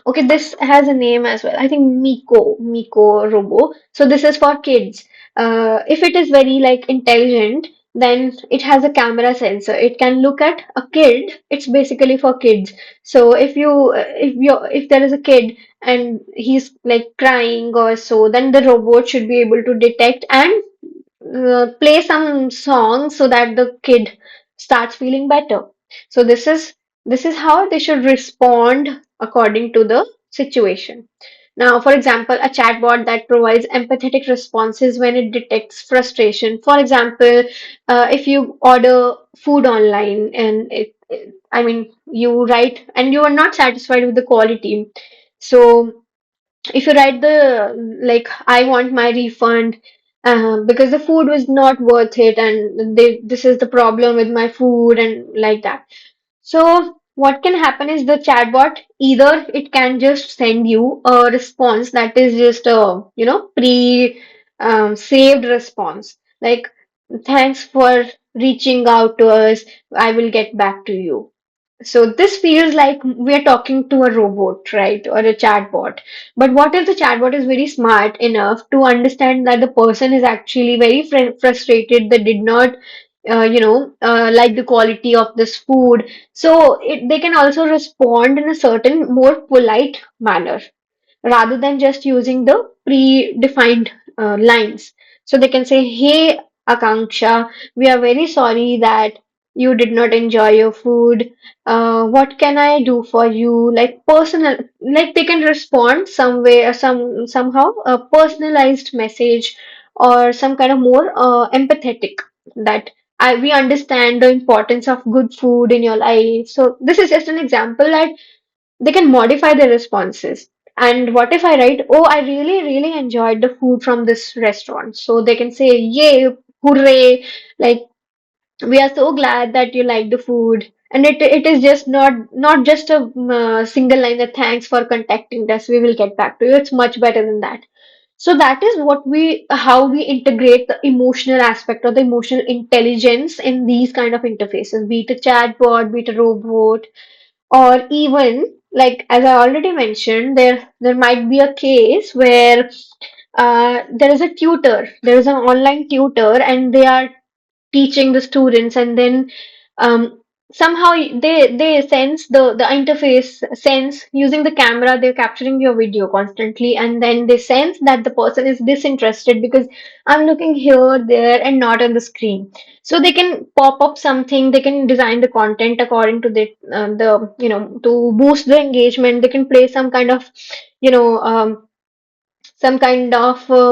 S1: okay, this has a name as well. I think Miko Robo. So this is for kids. If it is very like intelligent, then it has a camera sensor. It can look at a kid. It's basically for kids. So if there is a kid and he's like crying or so, then the robot should be able to detect and play some songs so that the kid starts feeling better. So this is how they should respond according to the situation. Now, for example, a chatbot that provides empathetic responses when it detects frustration. For example, if you order food online and I mean, you write and you are not satisfied with the quality. So if you write the like I want my refund because the food was not worth it and this is the problem with my food and like that. So what can happen is the chatbot either it can just send you a response that is just a pre saved response, like Thanks for reaching out to us. I will get back to you. So this feels like we're talking to a robot, right? Or a chatbot. But what if the chatbot is very smart enough to understand that the person is actually very frustrated, that did not, like the quality of this food. So they can also respond in a certain more polite manner rather than just using the predefined lines. So they can say, "Hey, Akanksha, we are very sorry that you did not enjoy your food. What can I do for you?" Like personal, like they can respond some way, somehow a personalized message or some kind of more empathetic that we understand the importance of good food in your life. So this is just an example that they can modify their responses. And what if I write, "Oh, I really, really enjoyed the food from this restaurant." So they can say, "Yay, hooray, like we are so glad that you like the food." And it is just not just a single line that "Thanks for contacting us. We will get back to you." It's much better than that. So that is how we integrate the emotional aspect or the emotional intelligence in these kind of interfaces, be it a chatbot, be it a robot, or even like as I already mentioned, there might be a case where there is a tutor, there is an online tutor, and they are teaching the students, and then um, somehow they sense the interface sense using the camera, they're capturing your video constantly, and then they sense that the person is disinterested because I'm looking here, there, and not on the screen. So they can pop up something, they can design the content according to the to boost the engagement. They can play some kind of you know um,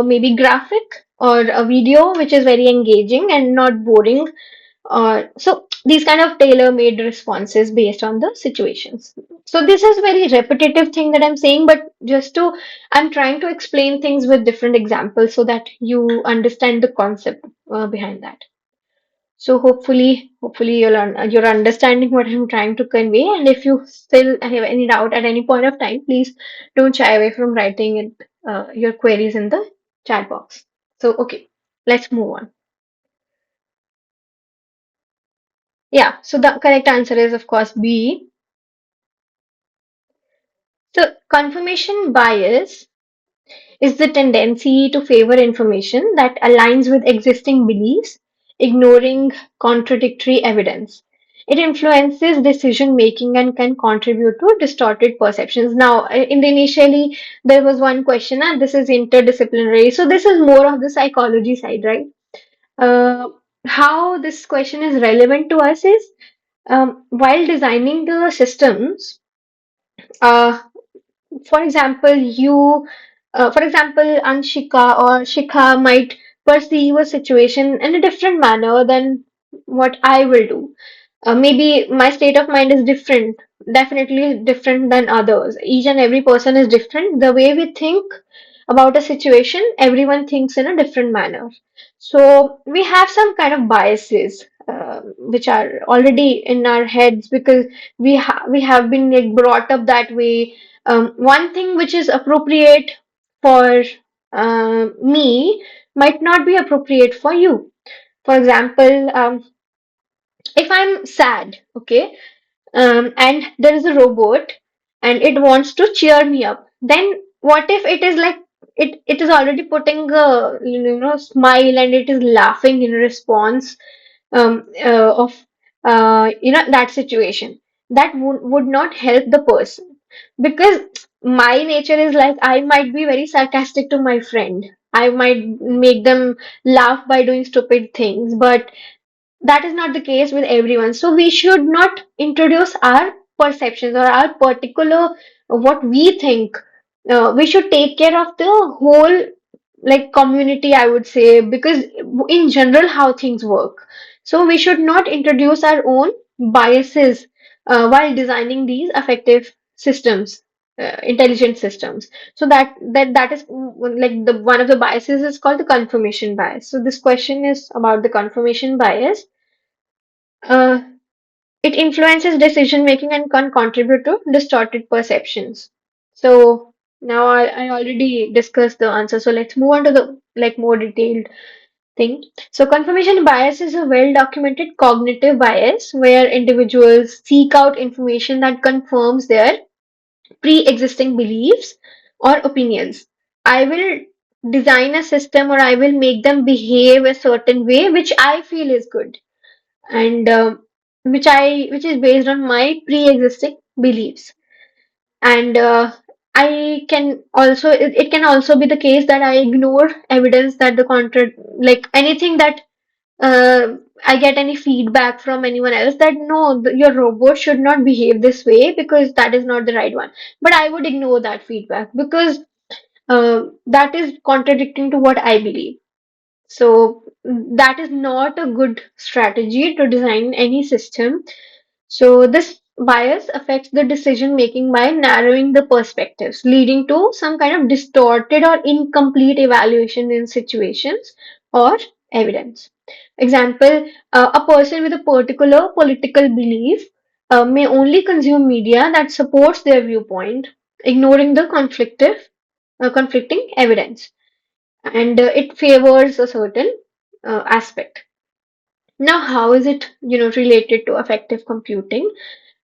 S1: maybe graphic or a video which is very engaging and not boring. So these kind of tailor-made responses based on the situations. So this is very repetitive thing that I'm saying, but I'm trying to explain things with different examples so that you understand the concept behind that. So hopefully you're understanding what I'm trying to convey. And if you still have any doubt at any point of time, please don't shy away from writing your queries in the chat box. So okay, let's move on. Yeah, so the correct answer is of course B. So confirmation bias is the tendency to favor information that aligns with existing beliefs, ignoring contradictory evidence. It influences decision making and can contribute to distorted perceptions. Now, in the initially, there was one question, and this is interdisciplinary. So, this is more of the psychology side, right? Uh, how this question is relevant to us is while designing the systems, uh, for example, Anshika or Shikha might perceive a situation in a different manner than what I will do. Maybe my state of mind is different, definitely different than others. Each and every person is different. The way we think about a situation, everyone thinks in a different manner. So we have some kind of biases, which are already in our heads because we have been like brought up that way. One thing which is appropriate for me might not be appropriate for you. For example, if I'm sad, okay, and there is a robot and it wants to cheer me up, then what if it is like it is already putting a smile and it is laughing in response of that situation. That would not help the person because my nature is like I might be very sarcastic to my friend. I might make them laugh by doing stupid things, but that is not the case with everyone. So we should not introduce our perceptions or our particular what we think. We should take care of the whole like community, I would say, because in general how things work. So we should not introduce our own biases while designing these effective systems, intelligent systems. So that is like the one of the biases is called the confirmation bias. So this question is about the confirmation bias. Uh, it influences decision making and can contribute to distorted perceptions. So now I already discussed the answer. So let's move on to the like more detailed thing. So, confirmation bias is a well documented cognitive bias where individuals seek out information that confirms their pre existing beliefs or opinions. I will design a system, or I will make them behave a certain way which I feel is good, and which is based on my pre existing beliefs. And I can also it can also be the case that I ignore evidence that the contra like anything that I get any feedback from anyone else that no, your robot should not behave this way because that is not the right one. But I would ignore that feedback because that is contradicting to what I believe. So that is not a good strategy to design any system. So this bias affects the decision making by narrowing the perspectives, leading to some kind of distorted or incomplete evaluation in situations or evidence. Example, a person with a particular political belief may only consume media that supports their viewpoint, ignoring the conflicting evidence, and it favors a certain aspect. Now, how is it, related to affective computing?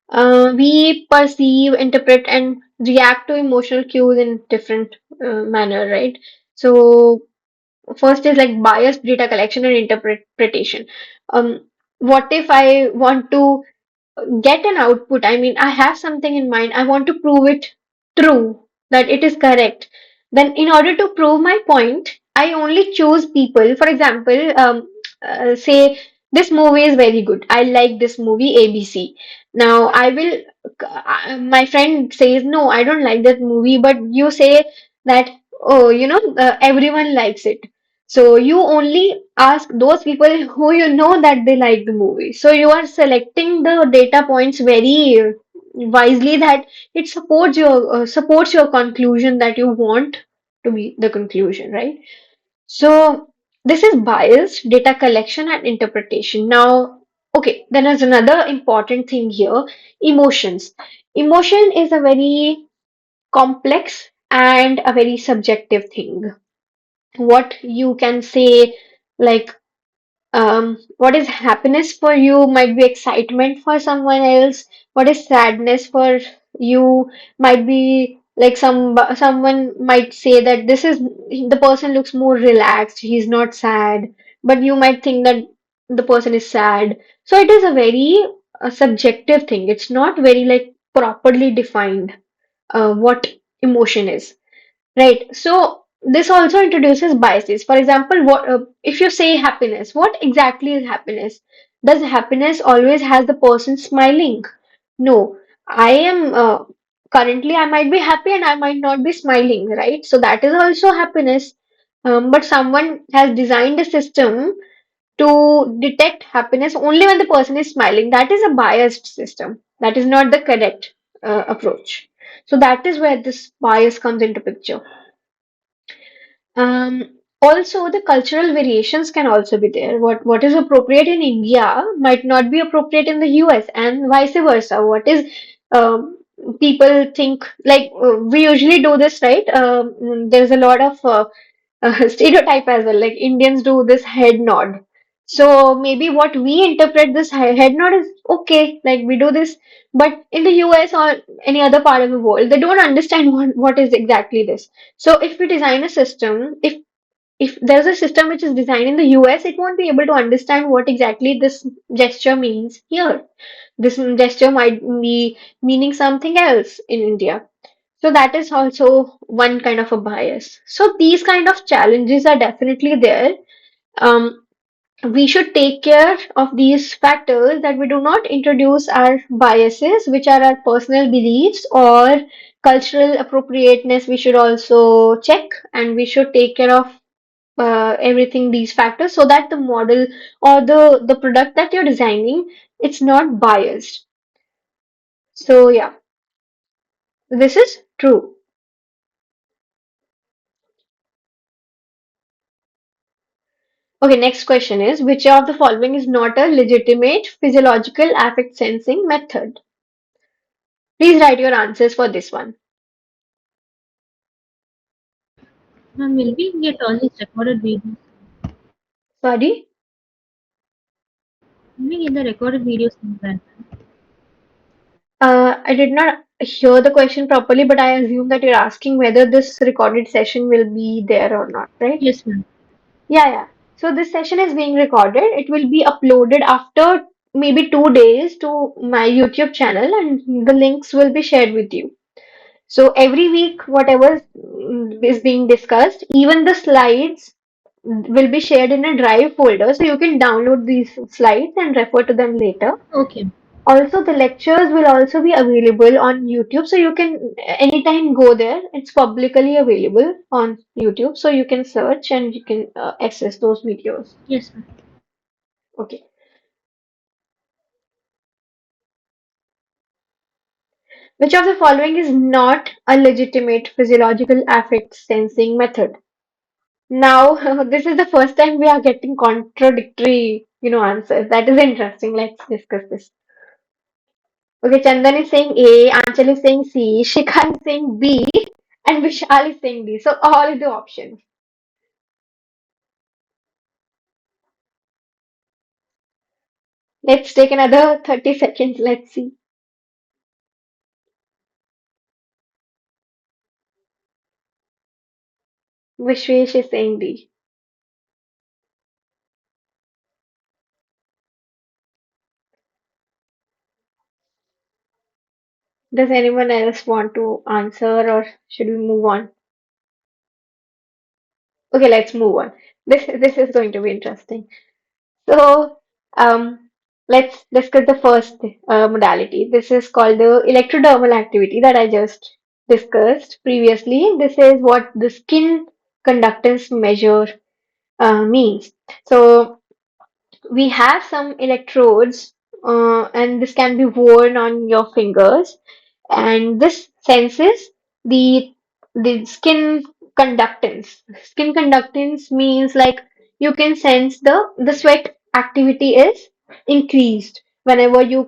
S1: We perceive, interpret, and react to emotional cues in different manner, right? So first is like biased data collection and interpretation. What if I want to get an output? I mean, I have something in mind. I want to prove it true, that it is correct. Then, in order to prove my point, I only choose people. For example, say this movie is very good. I like this movie ABC. Now, my friend says, no, I don't like that movie, but you say that, oh, everyone likes it. So you only ask those people who you know that they like the movie. So you are selecting the data points very wisely that it supports your conclusion that you want to be the conclusion, right? So this is bias, data collection and interpretation. Now, okay, then there's another important thing here, emotions. Emotion is a very complex and a very subjective thing. What you can say, like what is happiness for you might be excitement for someone else. What is sadness for you might be like someone might say that this is the person looks more relaxed, he's not sad, but you might think that the person is sad. So it is a very subjective thing. It's not very like properly defined what emotion is. Right. So this also introduces biases. For example, what if you say happiness? What exactly is happiness? Does happiness always has the person smiling? No. I am currently I might be happy and I might not be smiling, right? So that is also happiness. But someone has designed a system to detect happiness only when the person is smiling. That is a biased system. That is not the correct approach. So that is where this bias comes into picture. Also, the cultural variations can also be there. What is appropriate in India might not be appropriate in the US, and vice versa. What is um, people think like we usually do this, right? There's a lot of stereotype as well. Like Indians do this head nod. So maybe what we interpret this head nod is okay, like we do this, but in the US or any other part of the world, they don't understand what is exactly this. So if we design a system, if there's a system which is designed in the US, it won't be able to understand what exactly this gesture means here. This gesture might be meaning something else in India. So that is also one kind of a bias. So these kind of challenges are definitely there. Um, we should take care of these factors that we do not introduce our biases, which are our personal beliefs or cultural appropriateness. We should also check, and we should take care of everything these factors so that the model or the product that you're designing, it's not biased. So yeah, this is true. Okay, next question is, which of the following is not a legitimate physiological affect sensing method? Please write your answers for this one.
S2: Ma'am, will we get all these recorded videos?
S1: Sorry,
S2: Maybe in the recorded videos somewhere.
S1: I did not hear the question properly, but I assume that you're asking whether this recorded session will be there or not, right?
S2: Yes, ma'am.
S1: Yeah, yeah. So this session is being recorded. It will be uploaded after maybe 2 days to my YouTube channel, and the links will be shared with you. So every week, whatever is being discussed, even the slides will be shared in a drive folder, so you can download these slides and refer to them later.
S2: Okay.
S1: Also, the lectures will also be available on YouTube, so you can anytime go there. It's publicly available on YouTube, so you can search and you can access those videos.
S2: Yes, ma'am.
S1: Okay. Which of the following is not a legitimate physiological affect sensing method? Now, this is the first time we are getting contradictory, answers. That is interesting. Let's discuss this. Okay, Chandan is saying A, Anchal is saying C, Shikha is saying B, and Vishal is saying D. So all the options. Let's take another 30 seconds. Let's see. Vishwesh is saying D. Does anyone else want to answer or should we move on? Okay, let's move on. This is going to be interesting. So, let's discuss the first modality. This is called the electrodermal activity that I just discussed previously. This is what the skin conductance measure means. So, we have some electrodes, and this can be worn on your fingers, and this senses the skin conductance. Skin conductance means like you can sense the sweat activity is increased whenever you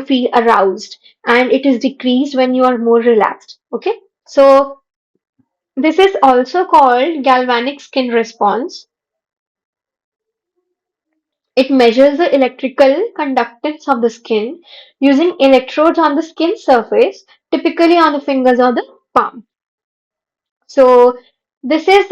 S1: feel aroused, and it is decreased when you are more relaxed. Okay, so this is also called galvanic skin response. It measures the electrical conductance of the skin using electrodes on the skin surface, typically on the fingers or the palm. So this is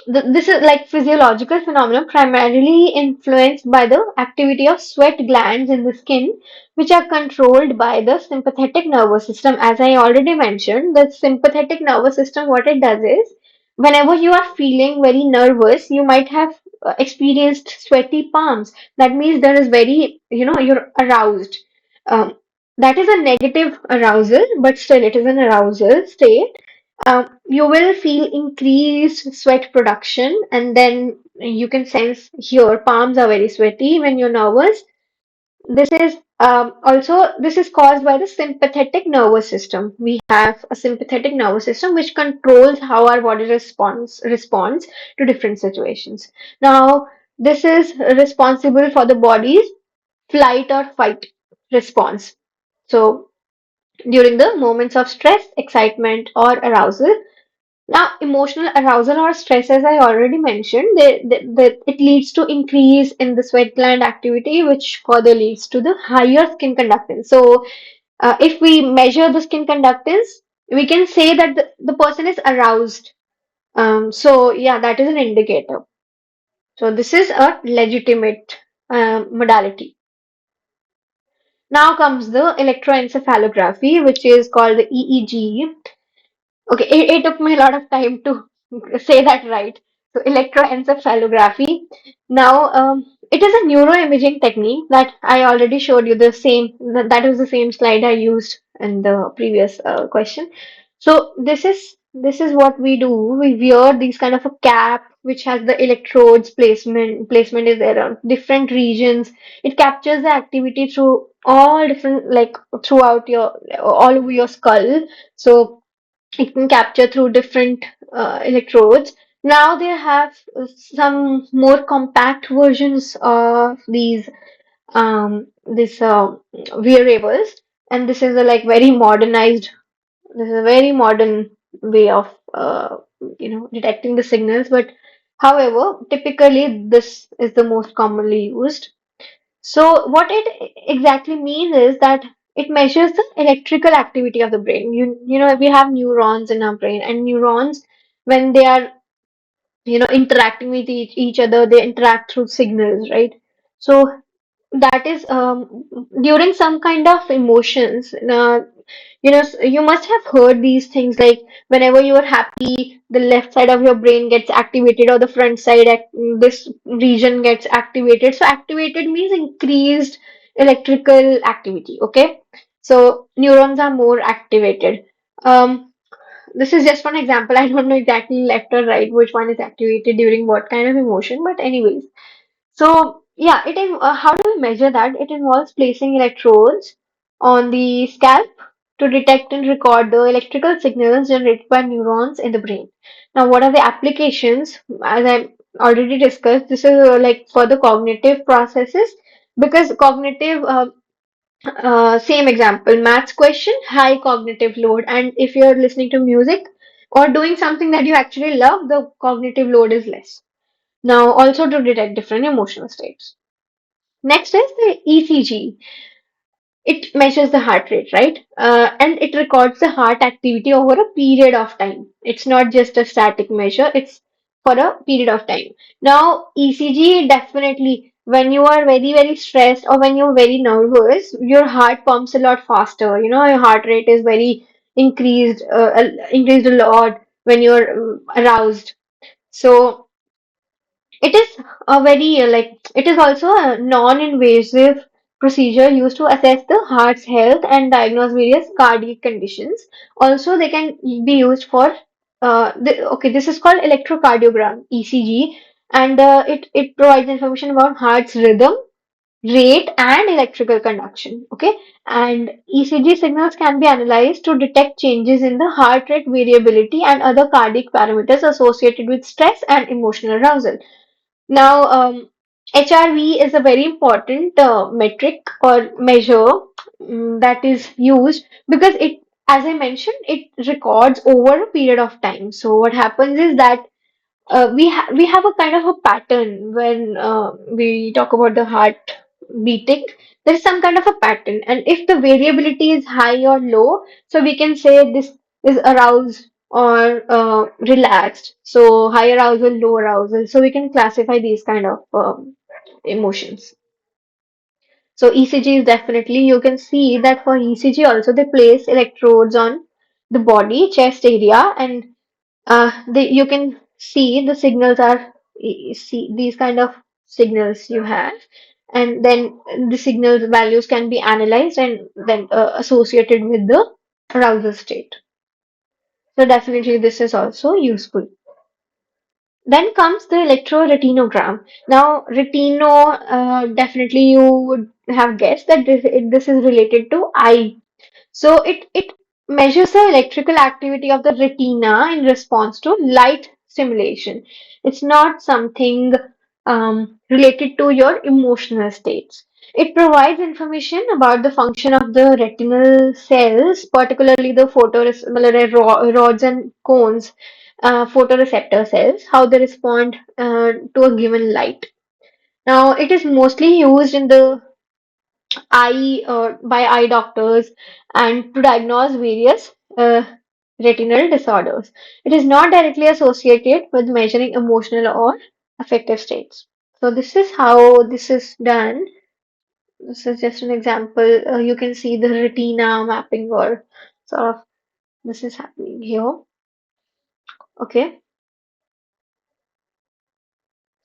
S1: this is like physiological phenomenon primarily influenced by the activity of sweat glands in the skin, which are controlled by the sympathetic nervous system. As I already mentioned, the sympathetic nervous system, what it does is, whenever you are feeling very nervous, you might have experienced sweaty palms. That means there is very, you're aroused. Um, that is a negative arousal, but still it is an arousal state. You will feel increased sweat production, and then you can sense your palms are very sweaty when you're nervous. This is caused by the sympathetic nervous system. We have a sympathetic nervous system which controls how our body responds to different situations. Now, this is responsible for the body's flight or fight response. So, during the moments of stress, excitement, or arousal, now, emotional arousal or stress, as I already mentioned, it leads to increase in the sweat gland activity, which further leads to the higher skin conductance. So, if we measure the skin conductance, we can say that the person is aroused. So, yeah, that is an indicator. So, this is a legitimate modality. Now comes the electroencephalography, which is called the EEG. Okay, it took me a lot of time to say that right. So electroencephalography. Now, it is a neuroimaging technique that I already showed you the same. That was the same slide I used in the previous question. So this is what we do. We wear these kind of a cap which has the electrodes placement is there on different regions. It captures the activity through all different like throughout your all over your skull. So it can capture through different electrodes. Now they have some more compact versions of these this wearables, and this is a like very modernized. This is a very modern way of detecting the signals. But However, typically this is the most commonly used. So what it exactly means is that it measures the electrical activity of the brain. You know we have neurons in our brain, and neurons, when they are interacting with each other, they interact through signals, right? So that is during some kind of emotions. You must have heard these things like whenever you are happy, the left side of your brain gets activated, or the front side, this region gets activated. So activated means increased electrical activity. Okay, so neurons are more activated. This is just one example. I don't know exactly left or right which one is activated during what kind of emotion, but anyways. So yeah, how do we measure that? It involves placing electrodes on the scalp to detect and record the electrical signals generated by neurons in the brain. Now, what are the applications? As I already discussed, this is like for the cognitive processes, because cognitive same example, maths question, high cognitive load. And if you're listening to music or doing something that you actually love, the cognitive load is less. Now, also to detect different emotional states. Next is the ECG. It measures the heart rate, right? And it records the heart activity over a period of time. It's not just a static measure, it's for a period of time. Now, ECG definitely, when you are very, very stressed or when you're very nervous, your heart pumps a lot faster. Your heart rate is very increased a lot when you're aroused. So, it is it is also a non-invasive procedure used to assess the heart's health and diagnose various cardiac conditions. Also, they can be used for this is called electrocardiogram (ECG), and it provides information about heart's rhythm, rate, and electrical conduction. Okay, and ECG signals can be analyzed to detect changes in the heart rate variability and other cardiac parameters associated with stress and emotional arousal. Now, HRV is a very important metric or measure that is used because as I mentioned, it records over a period of time. So what happens is that we have a kind of a pattern when we talk about the heart beating. There is some kind of a pattern, and if the variability is high or low, so we can say this is aroused or relaxed. So high arousal, low arousal. So we can classify these kind of emotions. So ECG is definitely, you can see that for ECG also they place electrodes on the body, chest area, and you can see the signals are see these kind of signals you have, and then the signals values can be analyzed and then associated with the arousal state. So definitely this is also useful. Then comes the electroretinogram. Now, definitely you would have guessed that this is related to eye. So it measures the electrical activity of the retina in response to light stimulation. It's not something related to your emotional states. It provides information about the function of the retinal cells, particularly the rods and cones, photoreceptor cells, how they respond to a given light. Now, it is mostly used in the eye by eye doctors and to diagnose various retinal disorders. It is not directly associated with measuring emotional or affective states. So this is how this is done. This is just an example. You can see the retina mapping or sort of this is happening here. Okay,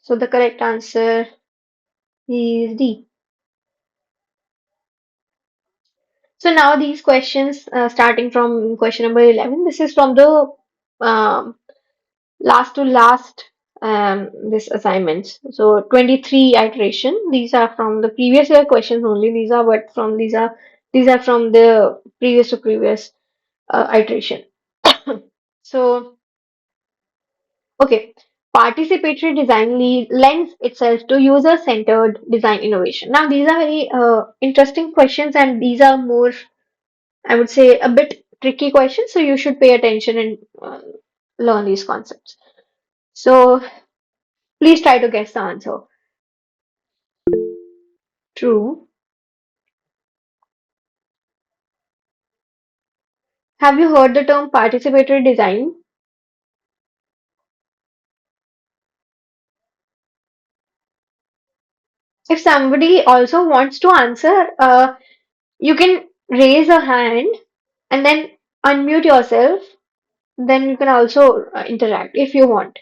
S1: so the correct answer is D. So now these questions, starting from question number 11, this is from the um, last to last this assignments. So 23 iteration. These are from the previous year questions only. These are from the previous to previous iteration. So okay, participatory design lends itself to user-centered design innovation. Now these are very interesting questions, and these are more, I would say, a bit tricky questions. So you should pay attention and learn these concepts. So Please try to guess the answer. True. Have you heard the term participatory design? If somebody also wants to answer, you can raise a hand and then unmute yourself. Then you can also interact if you want.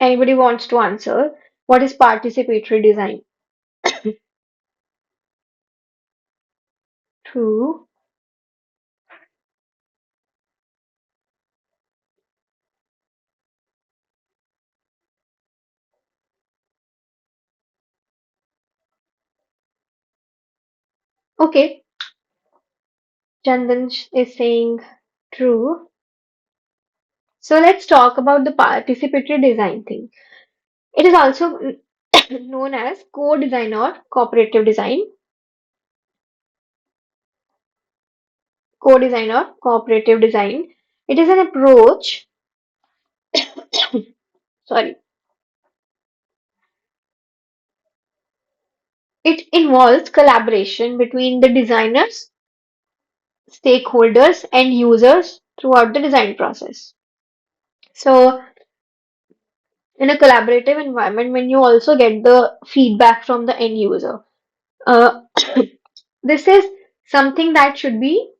S1: Anybody wants to answer? What is participatory design? True. Okay. Chandan is saying true. So let's talk about the participatory design thing. It is also known as co-design or cooperative design. Co-design or cooperative design. It is an approach, sorry, it involves collaboration between the designers, stakeholders, and users throughout the design process. So, in a collaborative environment, when you also get the feedback from the end user, uh, this is something that should be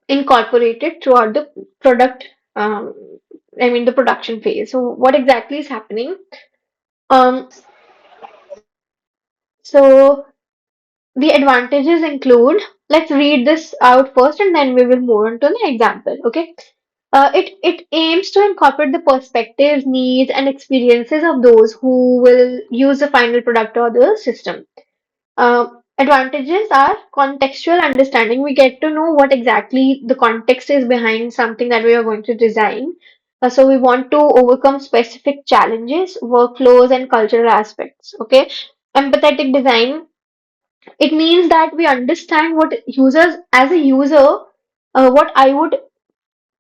S1: incorporated throughout the product, um, the production phase. So, what exactly is happening? Um, so, the advantages include, let's read this out first and then we will move on to the example. Okay. It aims to incorporate the perspectives, needs, and experiences of those who will use the final product or the system. Advantages are contextual understanding. We get to know what exactly the context is behind something that we are going to design. So we want to overcome specific challenges, workflows, and cultural aspects. Okay. Empathetic design, it means that we understand what users, as a user, what I would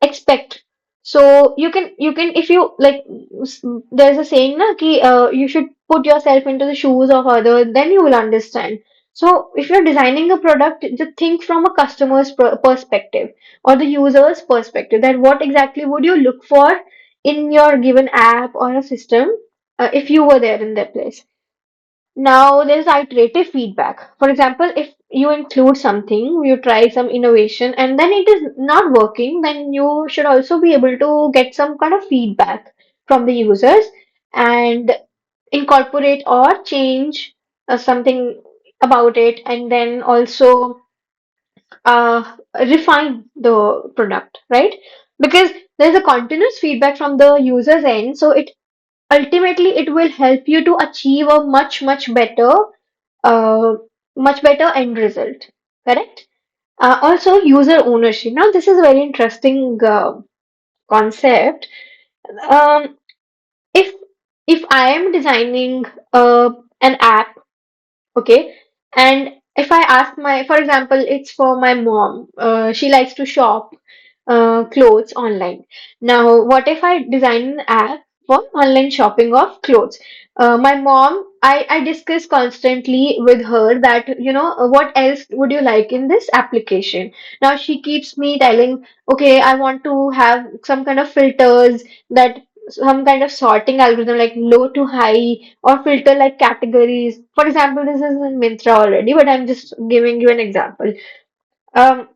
S1: expect. So you can if you like, there's a saying na ki, you should put yourself into the shoes of other, then you will understand. So if you're designing a product, just think from a customer's perspective or the user's perspective, that what exactly would you look for in your given app or a system, if you were there in their place. Now, there's iterative feedback. For example, if you include something, you try some innovation, and then it is not working, then you should also be able to get some kind of feedback from the users and incorporate or change something about it, and then also refine the product, right? Because there's a continuous feedback from the user's end, so it ultimately it will help you to achieve a uh, much better end result. Correct? Also, user ownership. Now, this is a very interesting concept. Um, if if I am designing an app, okay, and if I ask my, for example, it's for my mom. She likes to shop clothes online. Now, what if I design an app for online shopping of clothes? My mom, I discuss constantly with her that, what else would you like in this application? Now, she keeps me telling, okay, I want to have some kind of filters, that some kind of sorting algorithm like low to high, or filter like categories. For example, this is in Myntra already, but I'm just giving you an example. Um,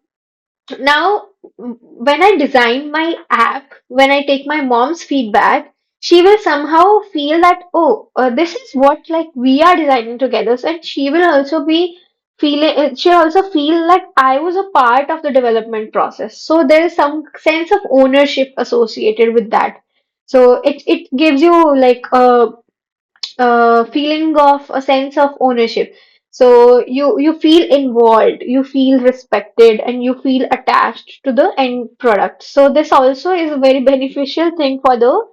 S1: Now, when I design my app, when I take my mom's feedback, she will somehow feel that, oh, this is what like we are designing together. So, and she will also be feeling, she'll also feel like I was a part of the development process. So there is some sense of ownership associated with that. So it gives you like a feeling of a sense of ownership. So you feel involved, you feel respected, and you feel attached to the end product. So this also is a very beneficial thing for the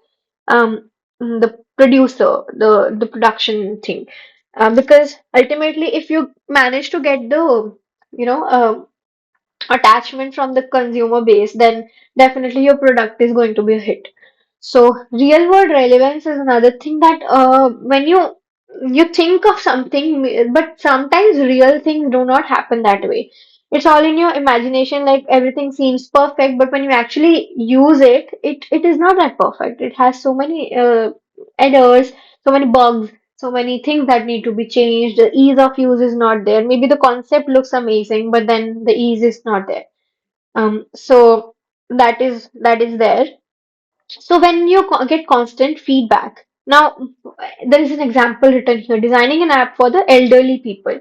S1: producer, the production thing, because ultimately, if you manage to get the you know attachment from the consumer base, then definitely your product is going to be a hit. So real world relevance is another thing that when you think of something, but sometimes real things do not happen that way. It's all in your imagination, like everything seems perfect, but when you actually use it, it is not that perfect. It has so many errors, so many bugs, so many things that need to be changed. The ease of use is not there. Maybe the concept looks amazing, but then the ease is not there. So that is there. So when you get constant feedback, now there is an example written here, designing an app for the elderly people.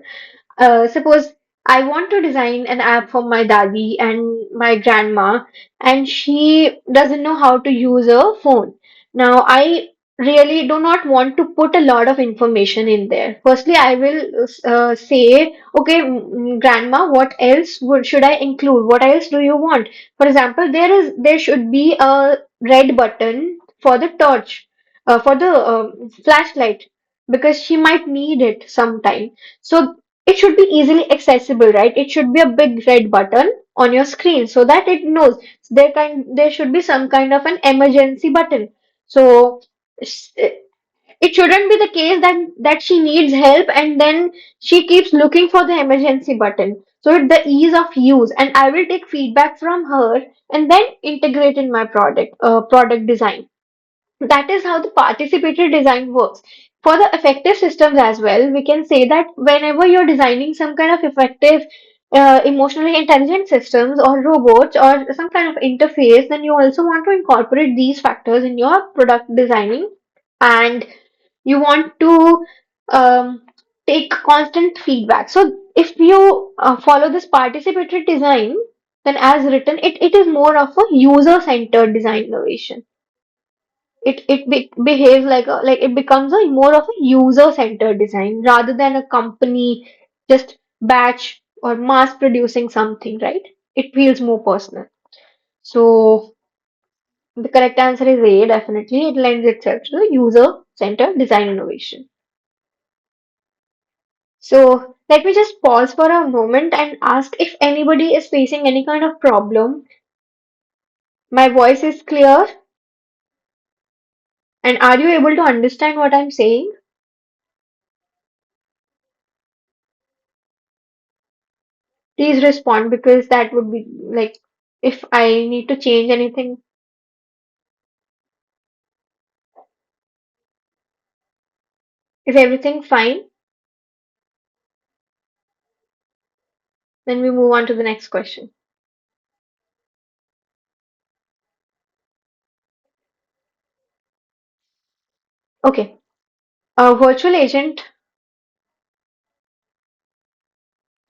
S1: Suppose I want to design an app for my dadi and my grandma, and she doesn't know how to use a phone. Now, I really do not want to put a lot of information in there. Firstly, I will say, okay, grandma, what else should I include? What else do you want? For example, there should be a red button for the torch, for the flashlight, because she might need it sometime. So it should be easily accessible, right? It should be a big red button on your screen so that it knows there should be some kind of an emergency button. So it shouldn't be the case that she needs help and then she keeps looking for the emergency button. So the ease of use, and I will take feedback from her and then integrate in my product design. That is how the participatory design works. For the effective systems as well, we can say that whenever you're designing some kind of effective, emotionally intelligent systems or robots or some kind of interface, then you also want to incorporate these factors in your product designing, and you want to um, take constant feedback. So if you follow this participatory design, then as written, it is more of a user-centered design innovation. It behaves like it becomes a more of a user-centered design rather than a company just batch or mass producing something, right? It feels more personal. So the correct answer is A, definitely. It lends itself to the user-centered design innovation. So let me just pause for a moment and ask if anybody is facing any kind of problem. My voice is clear, and are you able to understand what I'm saying? Please respond, because that would be like, if I need to change anything, is everything fine? Then we move on to the next question. Okay. A virtual agent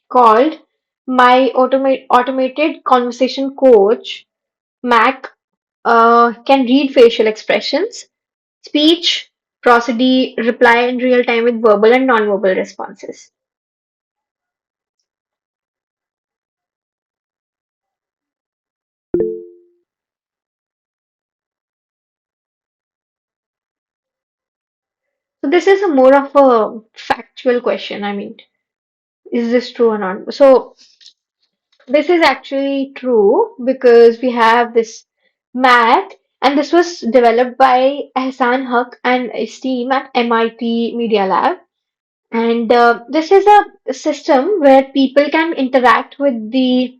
S1: called my automated conversation coach, Mac, can read facial expressions, speech, prosody, reply in real time with verbal and non-verbal responses. So this is a more of a factual question. I mean, is this true or not? So this is actually true because we have this math, and this was developed by Ehsan Haq and his team at MIT Media Lab. And this is a system where people can interact with the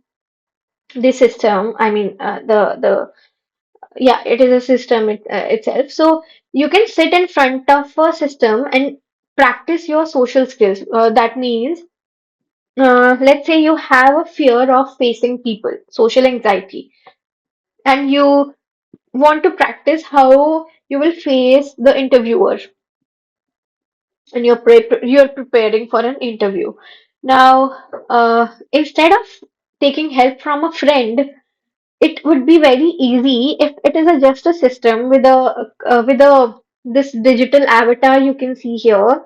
S1: system. I mean, the yeah, it is a system itself. So you can sit in front of a system and practice your social skills. That means, let's say you have a fear of facing people, social anxiety, and you want to practice how you will face the interviewer, and you're preparing for an interview. Now, instead of taking help from a friend, it would be very easy if it is just a system with a this digital avatar you can see here.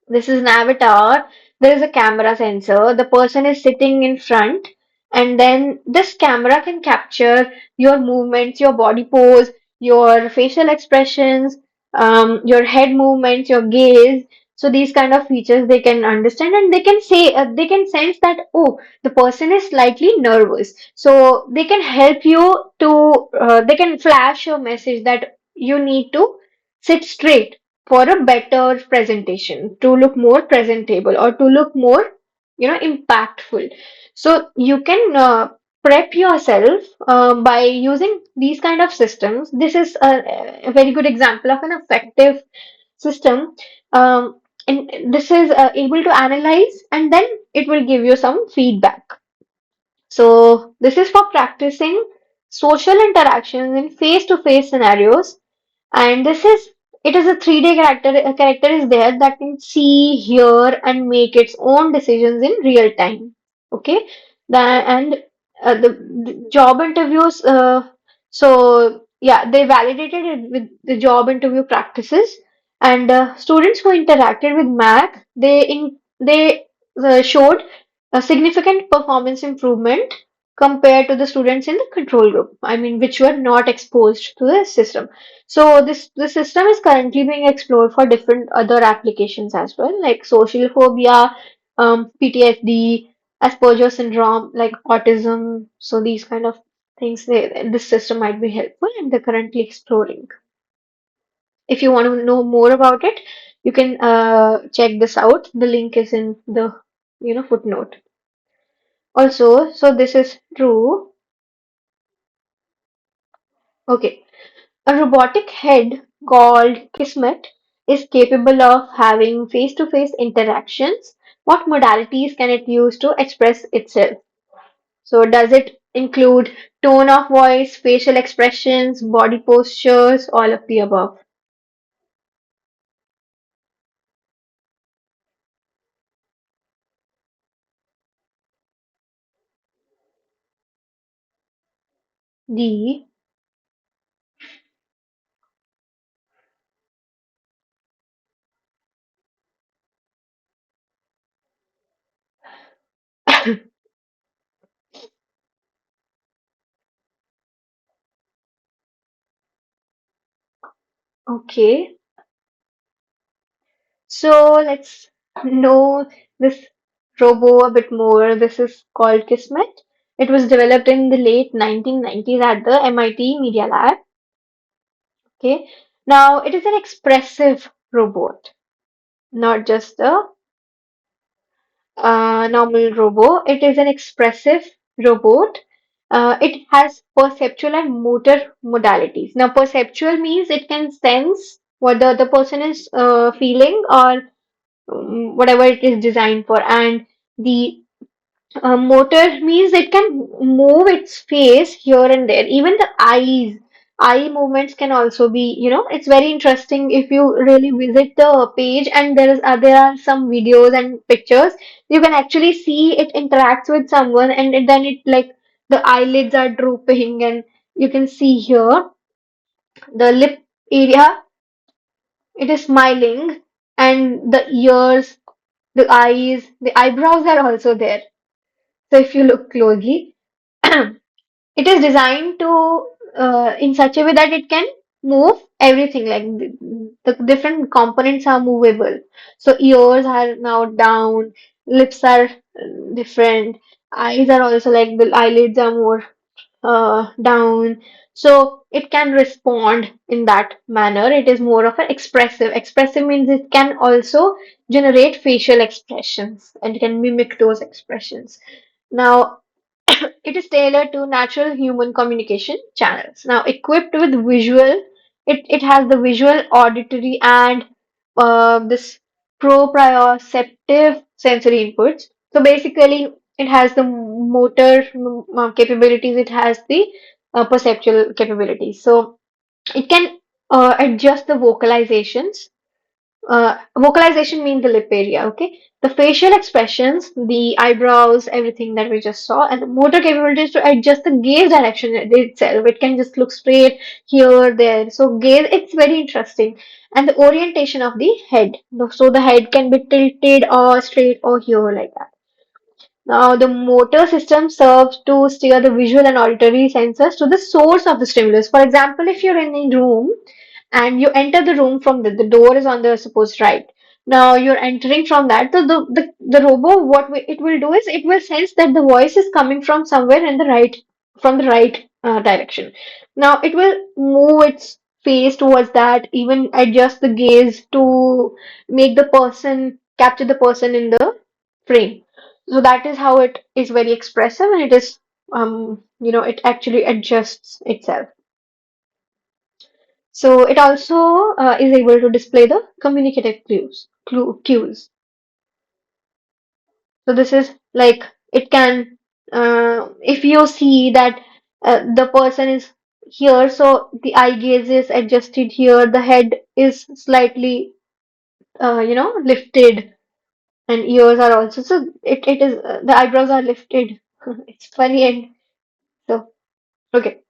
S1: This is an avatar. There is a camera sensor. The person is sitting in front, and then this camera can capture your movements, your body pose, your facial expressions, your head movements, your gaze. So these kind of features they can understand, and they can sense that, oh, the person is slightly nervous. So they can help you to they can flash a message that you need to sit straight for a better presentation, to look more presentable or to look more, impactful. So you can prep yourself by using these kind of systems. This is a very good example of an effective system. And this is able to analyze, and then it will give you some feedback. So this is for practicing social interactions in face-to-face scenarios, and this is it is a 3D character. A character is there that can see, hear, and make its own decisions in real time. Okay, and the job interviews. So yeah, they validated it with the job interview practices, and students who interacted with Mac, they showed a significant performance improvement compared to the students in the control group. I mean, which were not exposed to the system. So this system is currently being explored for different other applications as well, like social phobia, PTSD, Asperger syndrome, like autism. So these kind of things, this system might be helpful, and they're currently exploring. If you want to know more about it, you can check this out. The link is in the footnote. Also, so this is true. Okay. A robotic head called Kismet is capable of having face-to-face interactions. What modalities can it use to express itself? So, does it include tone of voice, facial expressions, body postures, all of the above? D. Okay, so let's know this robo a bit more. This is called Kismet. It was developed in the late 1990s at the MIT Media Lab. Okay. Now it is an expressive robot, not just a normal robot. It is an expressive robot. It has perceptual and motor modalities. Now, perceptual means it can sense what the other person is feeling, or whatever it is designed for. And the motor means it can move its face here and there. Even the eye movements can also be, it's very interesting if you really visit the page, and there are some videos and pictures. You can actually see it interacts with someone, and then it like the eyelids are drooping, and you can see here the lip area, it is smiling, and the ears, the eyes, the eyebrows are also there. So if you look closely, it is designed to in such a way that it can move everything. Like the different components are movable. So ears are now down, lips are different, eyes are also like the eyelids are more down. So it can respond in that manner. It is more of an expressive. Expressive means it can also generate facial expressions and can mimic those expressions. Now, it is tailored to natural human communication channels. Now, equipped with visual, it has the visual, auditory, and this proprioceptive sensory inputs. So basically, it has the motor capabilities, it has the perceptual capabilities. So it can adjust the vocalizations. Vocalization means the lip area, okay? The facial expressions, the eyebrows, everything that we just saw, and the motor capabilities to adjust the gaze direction itself. It can just look straight here, there. So gaze, it's very interesting. And the orientation of the head. So the head can be tilted or straight or here like that. Now, the motor system serves to steer the visual and auditory sensors to the source of the stimulus. For example, if you're in a room and you enter the room from the door is on the supposed right. Now you're entering from that. So the robot, it will do is it will sense that the voice is coming from somewhere in the right, from the right direction. Now it will move its face towards that, even adjust the gaze to make the person, capture the person in the frame. So that is how it is very expressive, and it is, it actually adjusts itself. So it also is able to display the communicative cues. So this is like it can, if you see that the person is here, so the eye gaze is adjusted here, the head is slightly, lifted, and ears are also. So it is, the eyebrows are lifted. It's funny, and so okay.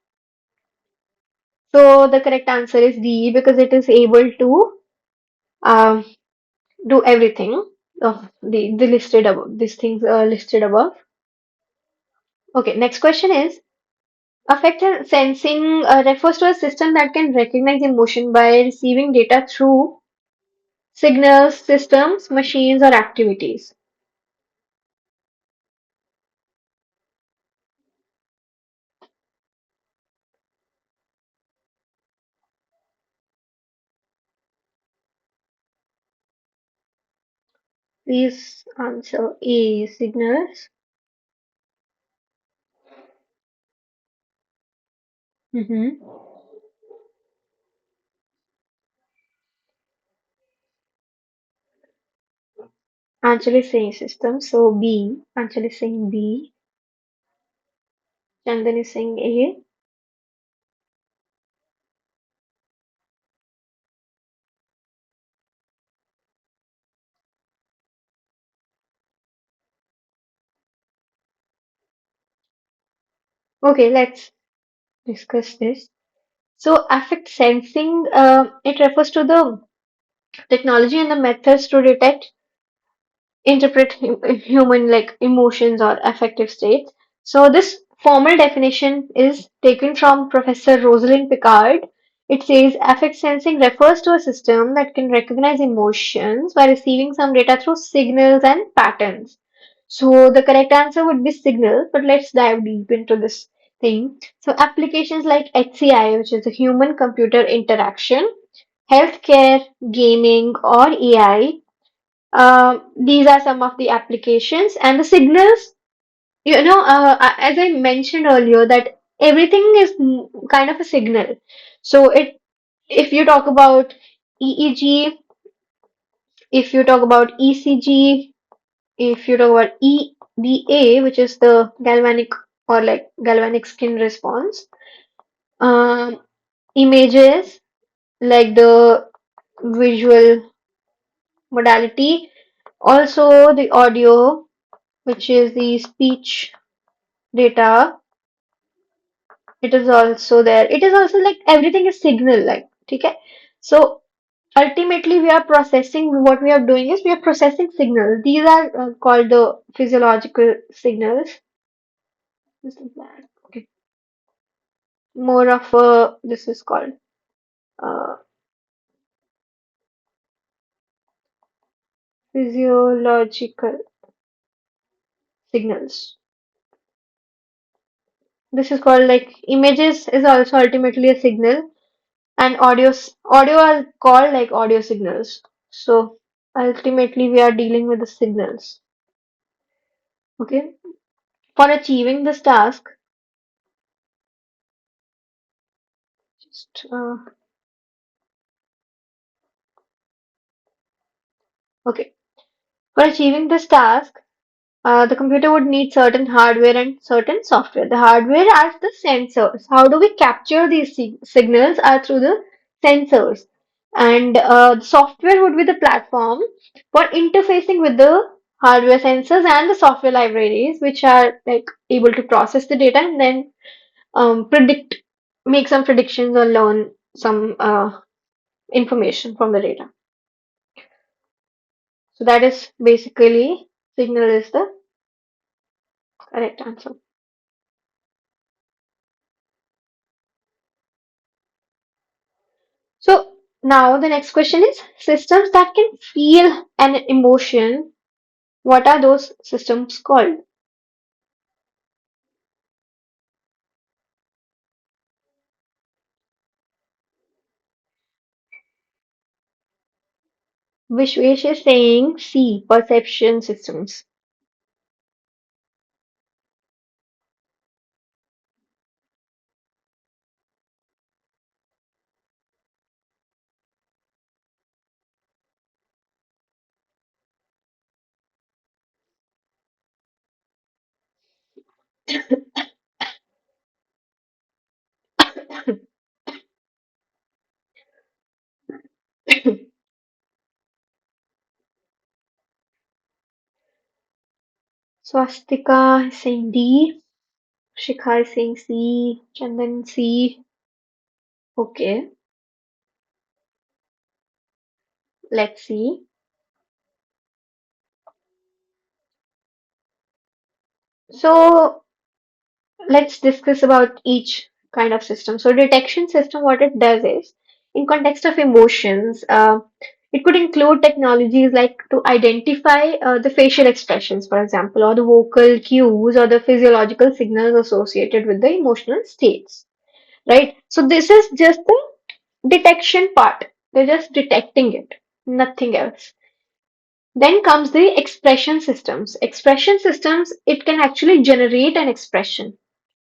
S1: So the correct answer is D, because it is able to um, do everything of the listed above. These things are listed above. Okay, next question is, affective sensing refers to a system that can recognize emotion by receiving data through signals, systems, machines, or activities. Please answer A, signals. Mm-hmm. Anjali is saying system, so B. Anjali is saying B. Chandan is saying A. Okay, let's discuss this. So, affect sensing, it refers to the technology and the methods to detect, interpret human like emotions or affective states. So this formal definition is taken from Professor Rosalind Picard. It says affect sensing refers to a system that can recognize emotions by receiving some data through signals and patterns. So the correct answer would be signal, but let's dive deep into this thing. So applications like HCI, which is the human computer interaction, healthcare, gaming, or AI, these are some of the applications and the signals. As I mentioned earlier, that everything is kind of a signal. So if you talk about EEG, if you talk about ECG, if you talk about EDA, which is the galvanic or like galvanic skin response, um, images like the visual modality, also the audio, which is the speech data. It is also there. It is also like everything is signal like, okay? So ultimately we are processing, what we are doing is we are processing signals. These are called the physiological signals. This is that. Okay. More of a, this is called uh, physiological signals. This is called like images is also ultimately a signal, and audio are called like audio signals. So ultimately we are dealing with the signals. Okay. For achieving this task, just okay. For achieving this task, the computer would need certain hardware and certain software. The hardware are the sensors. How do we capture these signals are through the sensors. And the software would be the platform for interfacing with the hardware sensors and the software libraries, which are like able to process the data and then predict, make some predictions or learn some information from the data. So that is basically signal is the correct answer. So Now, the next question is systems that can feel an emotion. What are those systems called? Vishwesh is saying C, perception systems. Swastika is saying D, Shikha is saying C, Chandan C. Okay, let's see. So let's discuss about each kind of system. So detection system, what it does is, in context of emotions, it could include technologies like to identify the facial expressions, for example, or the vocal cues or the physiological signals associated with the emotional states, right? So this is just the detection part. They're just detecting it, nothing else. Then comes the expression systems. Expression systems, it can actually generate an expression,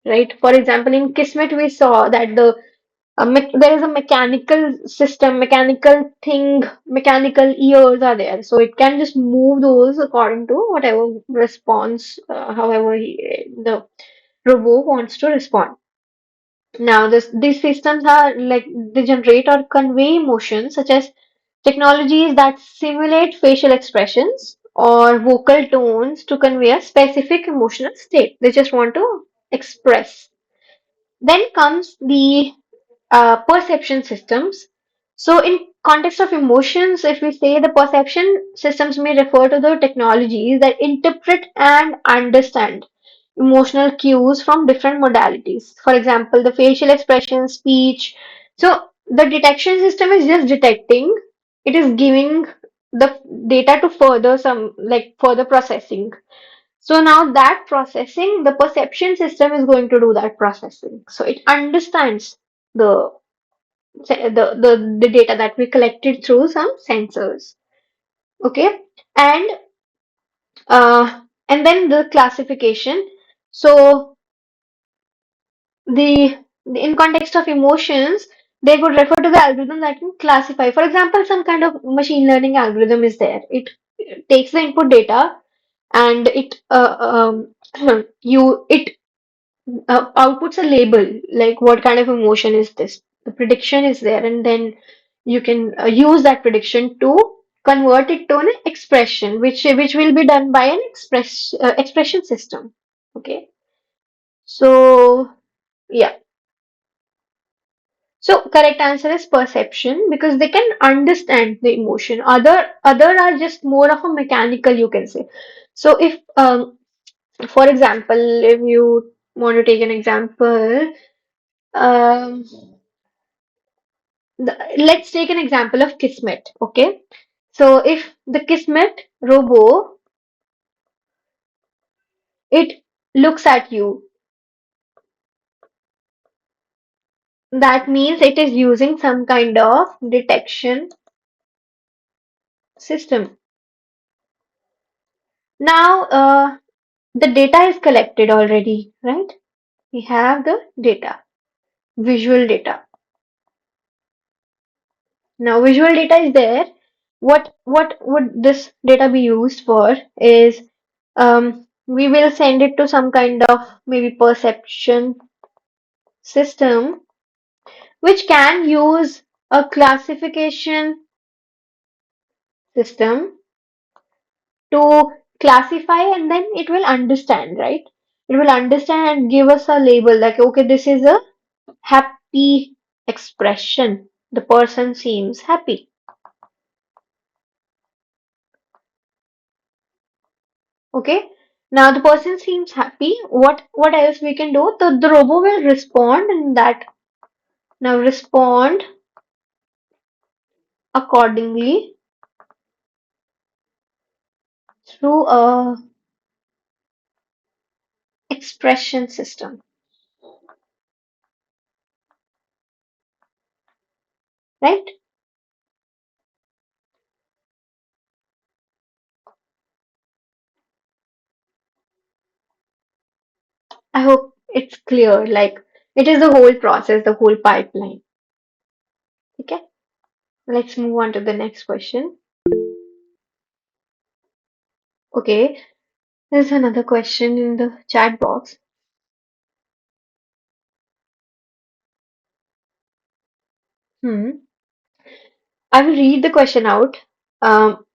S1: right? For example, in Kismet, we saw that there is a mechanical system, mechanical thing, mechanical ears are there. So it can just move those according to whatever response, however the robot wants to respond. Now, these systems are like they generate or convey emotions, such as technologies that simulate facial expressions or vocal tones to convey a specific emotional state. They just want to express. Then comes the perception systems. So, in context of emotions, if we say the perception systems may refer to the technologies that interpret and understand emotional cues from different modalities. For example, the facial expression, speech. So, the detection system is just detecting, it is giving the data to further some like further processing. So now that processing, the perception system is going to do that processing. So it understands the the data that we collected through some sensors. Okay, and and then the classification. So the in context of emotions, they would refer to the algorithm that can classify. For example, some kind of machine learning algorithm is there. It takes the input data and it outputs a label like what kind of emotion is this. The prediction is there, and then you can use that prediction to convert it to an expression, which will be done by an expression system. Okay, so yeah, so correct answer is perception because they can understand the emotion. Other are just more of a mechanical, you can say. So if for example, if you want to take an example. Um, let's take an example of Kismet, okay? So if the Kismet robo, it looks at you, that means it is using some kind of detection system. Now, the data is collected already, right? We have the data, visual data. Now, visual data is there. What would this data be used for is we will send it to some kind of maybe perception system which can use a classification system to classify and then it will understand, right? It will understand and give us a label like, okay, this is a happy expression. The person seems happy. Okay. Now the person seems happy. What else we can do? The robot will respond in that. Now respond accordingly through a expression system, right? I hope it's clear. Like it is the whole process, the whole pipeline. Okay, let's move on to the next question. Okay, there's another question in the chat box. Hmm. I will read the question out. Um,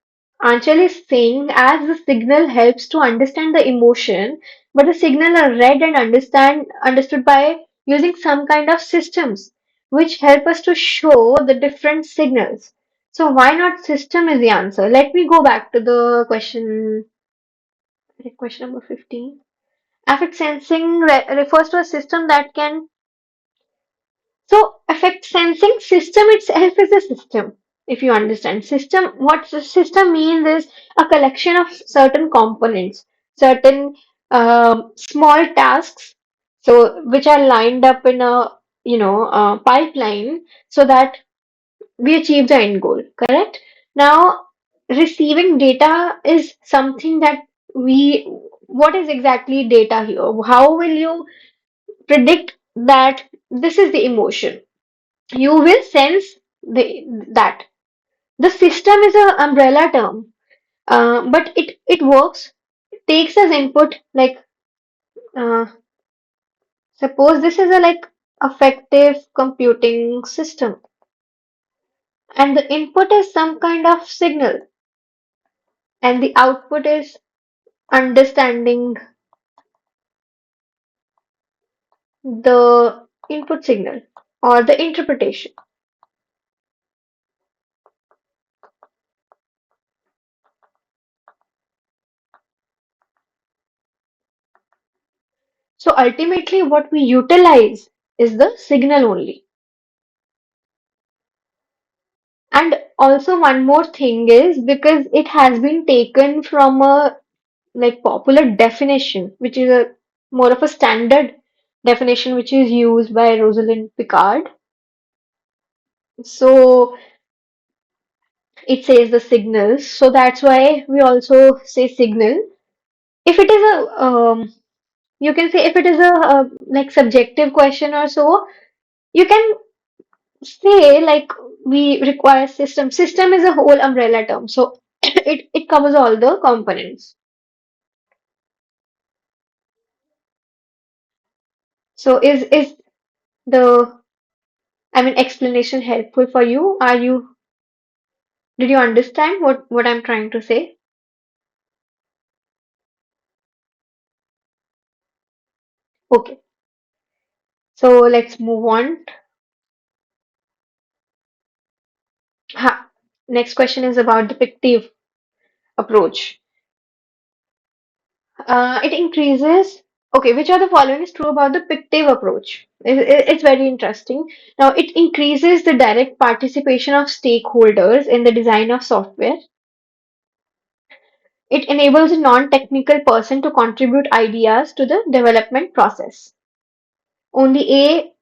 S1: Anchal is saying as the signal helps to understand the emotion, but the signal are read and understood by using some kind of systems which help us to show the different signals. So why not system is the answer? Let me go back to the question number 15. Affect sensing refers to a system that can so affect sensing system itself is a system. If you understand system, what the system means is a collection of certain components, certain small tasks, so which are lined up in a pipeline so that we achieve the end goal. Correct? Now, receiving data is something that we. What is exactly data here? How will you predict that this is the emotion? You will sense that the system is an umbrella term, but it works, takes as input like uh, suppose this is a like affective computing system, and the input is some kind of signal, and the output is understanding the input signal or the interpretation. So ultimately, what we utilize is the signal only. And also one more thing is because it has been taken from a like popular definition, which is a more of a standard definition which is used by Rosalind Picard. So it says the signals. So that's why we also say signal. If it is a you can say if it is a like subjective question or so, you can say like we require system. System is a whole umbrella term. So it covers all the components. So is the explanation helpful for you? Did you understand what I'm trying to say? Okay. So let's move on. Ha. Next question is about the fictive approach. It increases. Okay, which are the following is true about the fictive approach? It's very interesting. Now, it increases the direct participation of stakeholders in the design of software. It enables a non-technical person to contribute ideas to the development process. Only A,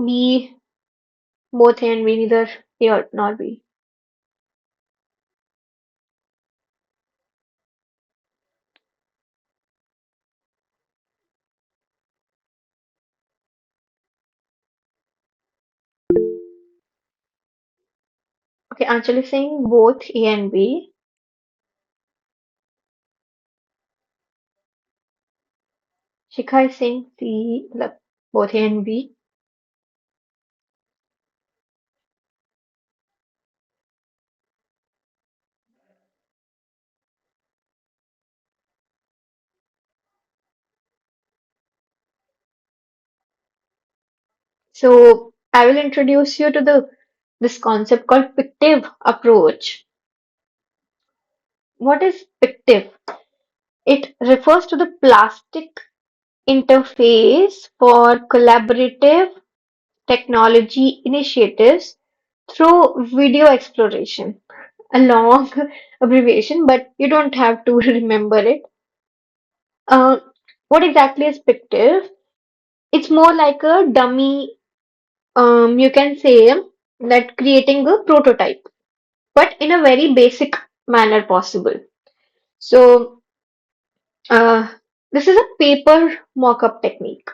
S1: B, both A and B, neither A or nor B. Okay, Anjali is saying both A and B. Shikha is saying C, मतलब both A and B. So I will introduce you to the this concept called fictive approach. What is fictive? It refers to the plastic interface for collaborative technology initiatives through video exploration. A long abbreviation, but you don't have to remember it. Uh, what exactly is Pictive? It's more like a dummy, you can say that creating a prototype, but in a very basic manner possible. So, uh, this is a paper mock-up technique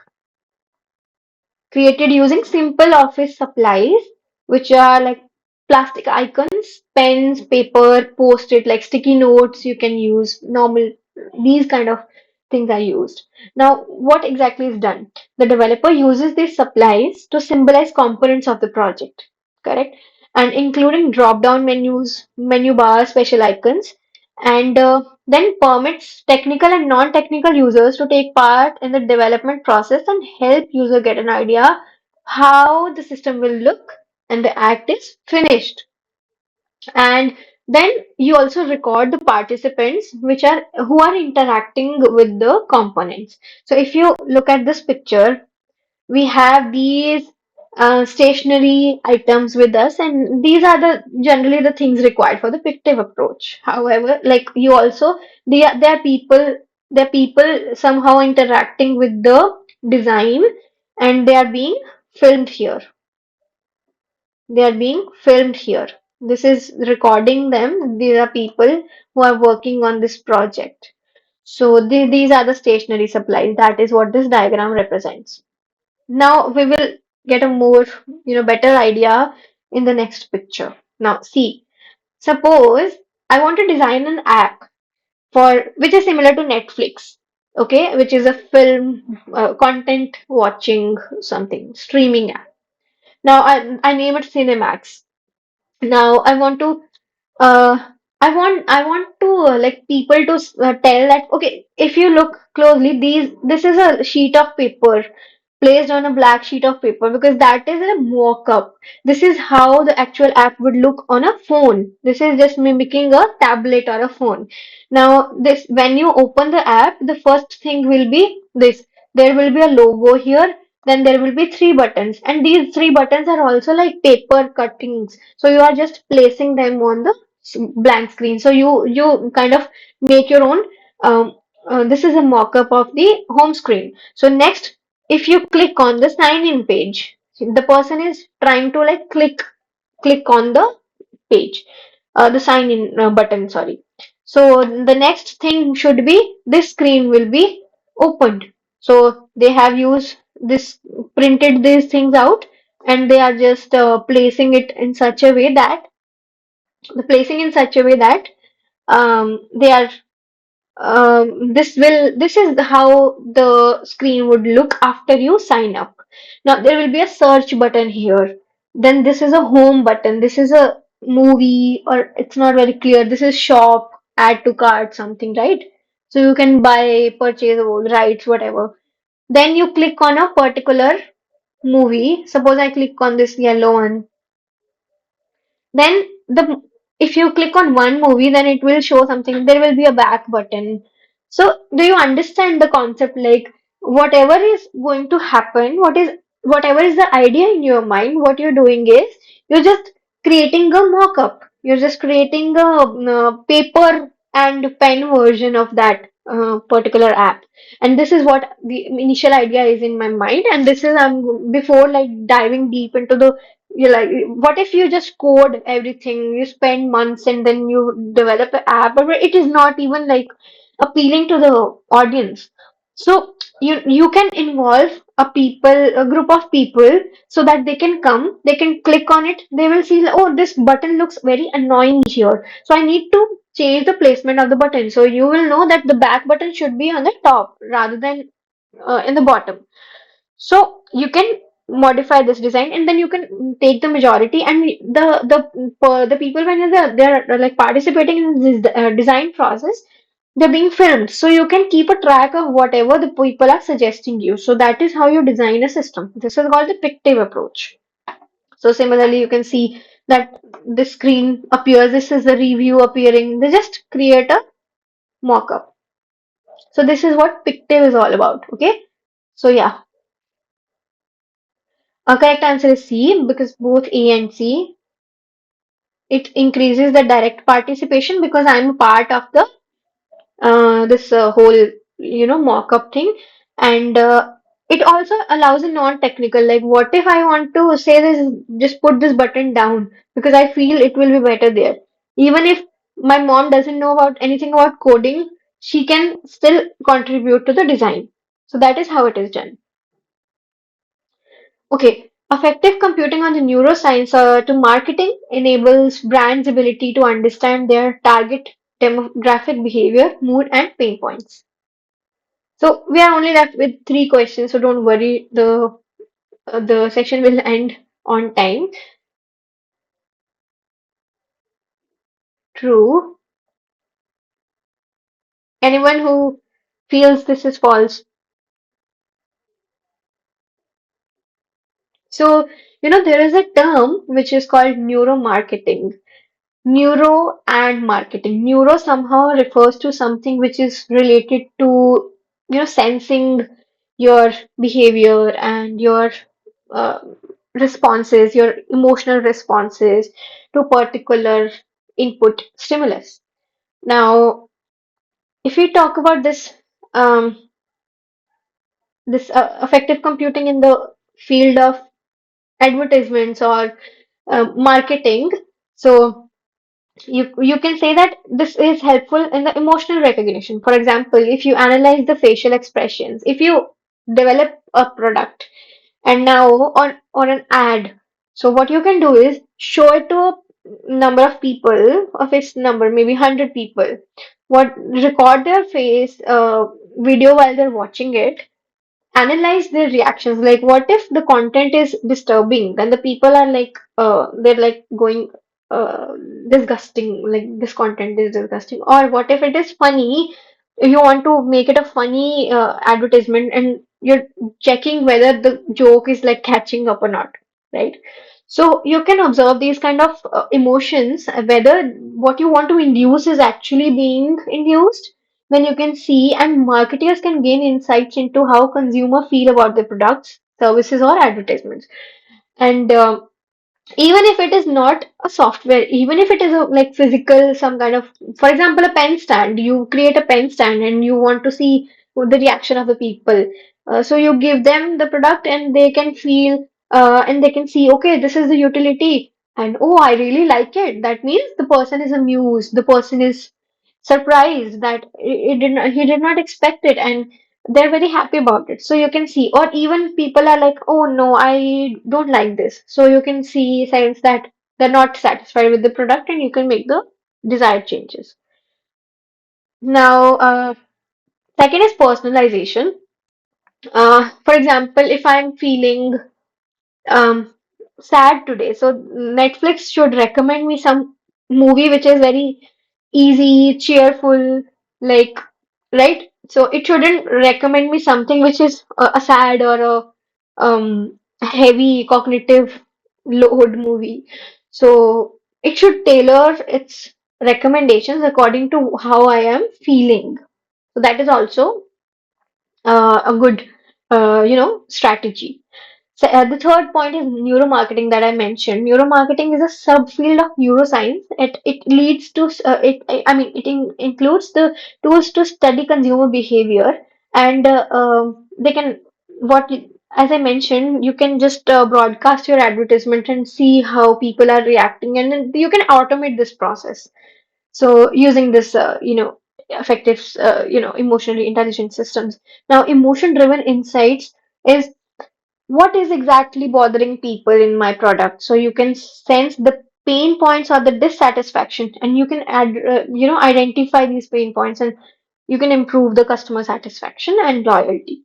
S1: created using simple office supplies, which are like plastic icons, pens, paper, post-it, like sticky notes you can use, normal, these kind of things are used. Now, what exactly is done? The developer uses these supplies to symbolize components of the project, correct? And including drop-down menus, menu bars, special icons, and then permits technical and non-technical users to take part in the development process and help user get an idea how the system will look and the act is finished. And then you also record the participants which are who are interacting with the components. So if you look at this picture, we have these stationary items with us, and these are the generally the things required for the pictive approach. However, like you also, there are people somehow interacting with the design, and they are being filmed here. They are being filmed here. This is recording them. These are people who are working on this project. So these are the stationary supplies. That is what this diagram represents. Now we will get a more, better idea in the next picture. Now see, suppose I want to design an app for which is similar to Netflix, okay, which is a film content watching something streaming app. Now I name it Cinemax. Now uh, I want to like people to tell that okay, if you look closely, this is a sheet of paper placed on a black sheet of paper because that is a mock-up. This is how the actual app would look on a phone. This is just mimicking a tablet or a phone. Now, this when you open the app, the first thing will be this. There will be a logo here. Then there will be three buttons, and these three buttons are also like paper cuttings. So you are just placing them on the blank screen. So you kind of make your own. This is a mock-up of the home screen. So next, if you click on the sign in page, the person is trying to like click on the page, the sign in button, sorry. So the next thing should be this screen will be opened. So they have used this, printed these things out, and they are just placing it in such a way that the placing in such a way that they are this is how the screen would look after you sign up. Now there will be a search button here. Then this is a home button. This is a movie, or it's not very clear. This is shop, add to cart, something, right? So you can buy, purchase all rights, whatever. Then you click on a particular movie. Suppose I click on this yellow one. Then the if you click on one movie, then it will show something. There will be a back button. So do you understand the concept? Like whatever is going to happen, whatever is the idea in your mind, what you're doing is you're just creating a mock-up. You're just creating a paper and pen version of that particular app. And this is what the initial idea is in my mind. And this is before like diving deep into the you like what if you just code everything, you spend months and then you develop an app, but it is not even like appealing to the audience. So you can involve a group of people so that they can come, they can click on it, they will see, oh, this button looks very annoying here. So I need to change the placement of the button. So you will know that the back button should be on the top rather than in the bottom. So you can modify this design, and then you can take the majority, and the people when they're like participating in this design process, they're being filmed. So you can keep a track of whatever the people are suggesting you. So that is how you design a system. This is called the pictive approach. So similarly, you can see that the screen appears. This is the review appearing. They just create a mock-up. So this is what pictive is all about. Okay. So yeah, correct answer is C because both A and C. it increases the direct participation because I'm a part of the this whole mock-up thing, and it also allows a non-technical, like what if I want to say this, just put this button down because I feel it will be better there. Even if my mom doesn't know about anything about coding, she can still contribute to the design. So that is how it is done. Okay, affective computing on the neuroscience to marketing enables brands' ability to understand their target demographic behavior, mood, and pain points. So we are only left with three questions, so don't worry, the session will end on time. True. Anyone who feels this is false. So, there is a term which is called neuromarketing. Neuro and marketing. Neuro somehow refers to something which is related to, sensing your behavior and your uh, responses, your emotional responses to particular input stimulus. Now, if we talk about this affective computing in the field of advertisements or marketing, so you can say that this is helpful in the emotional recognition. For example, if you analyze the facial expressions, if you develop a product and now on an ad, so what you can do is show it to a number of people, a fixed number, maybe 100 people. What record their face video while they're watching it, analyze their reactions. Like, what if the content is disturbing? Then the people are like, they're like going, uh, disgusting, like this content is disgusting. Or what if it is funny? You want to make it a funny advertisement and you're checking whether the joke is like catching up or not, right? So you can observe these kind of emotions, whether what you want to induce is actually being induced, when you can see, and marketers can gain insights into how consumers feel about their products, services, or advertisements. And even if it is not a software, even if it is a like physical, some kind of, for example, a pen stand, you create a pen stand and you want to see the reaction of the people. So you give them the product and they can feel and they can see, okay, this is the utility. And oh, I really like it. That means the person is amused, the person is surprised that he did not expect it, and they're very happy about it. So you can see, or even people are like, oh no, I don't like this. So you can see signs that they're not satisfied with the product, and you can make the desired changes. Now, second is personalization. For example, if I'm feeling um, sad today, so Netflix should recommend me some movie which is very easy, cheerful, like, right? So it shouldn't recommend me something which is a sad or heavy cognitive load movie. So it should tailor its recommendations according to how I am feeling. So that is also a good, strategy. So, the third point is neuromarketing that I mentioned. Neuromarketing is a subfield of neuroscience. It leads to I mean includes the tools to study consumer behavior, and they can what as I mentioned, you can just broadcast your advertisement and see how people are reacting, and then you can automate this process. So using this, effective, emotionally intelligent systems. Now, emotion-driven insights is what is exactly bothering people in my product. So you can sense the pain points or the dissatisfaction, and you can identify these pain points, and you can improve the customer satisfaction and loyalty.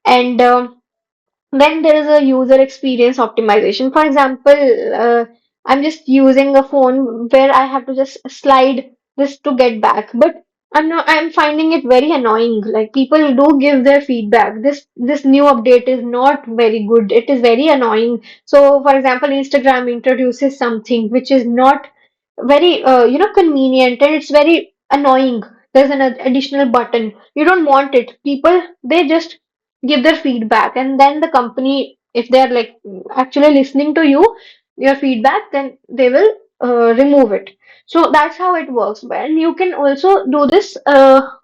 S1: And then there is a user experience optimization. For example, I'm just using a phone where I have to just slide this to get back, but I'm finding it very annoying. Like people do give their feedback. This new update is not very good. It is very annoying. So, for example, Instagram introduces something which is not very convenient, and it's very annoying. There's an additional button. You don't want it. People, they just give their feedback, and then the company, if they're like actually listening to you, your feedback, then they will remove it. So that's how it works. Well, you can also do this, you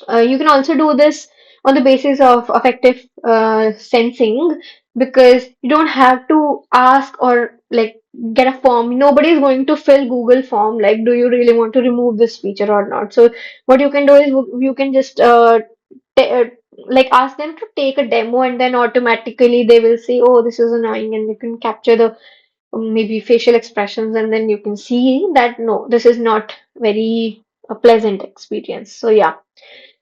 S1: can also do this on the basis of affective sensing, because you don't have to ask or like get a form. Nobody is going to fill Google form like, do you really want to remove this feature or not? So what you can do is you can just ta- uh, like ask them to take a demo, and then automatically they will say, oh, this is annoying, and you can capture the maybe facial expressions, and then you can see that no, this is not very a pleasant experience. So yeah,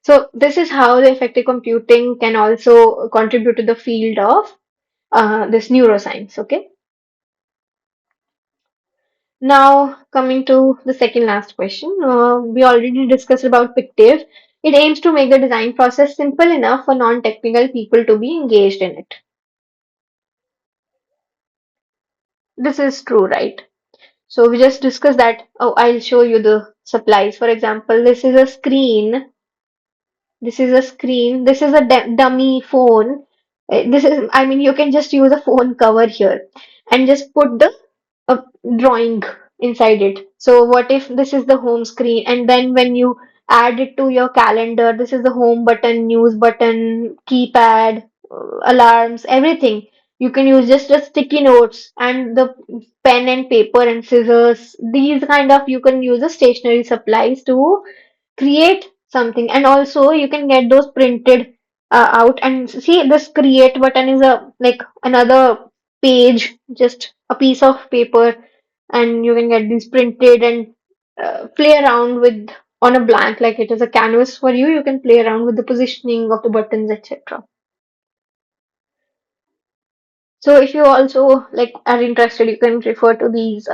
S1: so this is how the effective computing can also contribute to the field of this neuroscience. Okay. Now coming to the second last question, we already discussed about Pictive. It aims to make the design process simple enough for non-technical people to be engaged in it. This is true, right? So we just discussed that. Oh, I'll show you the supplies. For example, this is a screen. This is a screen. This is a dummy phone. This is, I mean, you can just use a phone cover here and just put the a drawing inside it. So what if this is the home screen, and then when you add it to your calendar, this is the home button, news button, keypad, alarms, everything. You can use just the sticky notes and the pen and paper and scissors. These kind of you can use the stationery supplies to create something, and also you can get those printed out. And see, this create button is a like another page, just a piece of paper, and you can get these printed and play around with on a blank, like it is a canvas for you. You can play around with the positioning of the buttons, etc. So if you also like are interested, you can refer to these.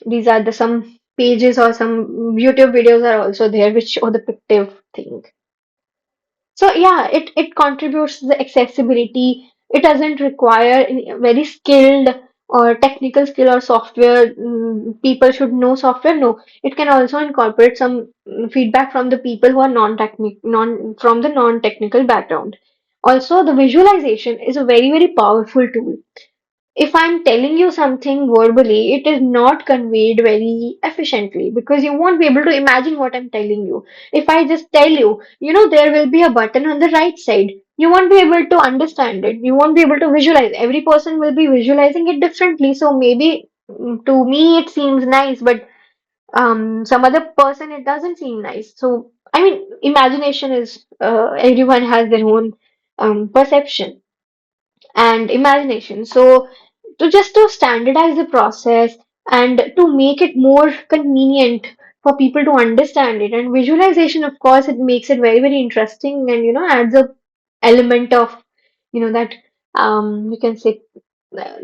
S1: These are the some pages or some YouTube videos are also there which show the pictive thing. So yeah, it contributes to the accessibility. It doesn't require any very skilled or technical skill or software. People should know software. No, it can also incorporate some feedback from the people who are non from the non-technical background. Also, the visualization is a very powerful tool. If I'm telling you something verbally, it is not conveyed very efficiently because you won't be able to imagine what I'm telling you. If I just tell you, there will be a button on the right side, you won't be able to understand it. You won't be able to visualize. Every person will be visualizing it differently. So maybe to me it seems nice, but some other person it doesn't seem nice. So I mean, imagination is everyone has their own perception and imagination. So to standardize the process and to make it more convenient for people to understand it, and visualization, of course, it makes it very interesting, and adds a element of that you can say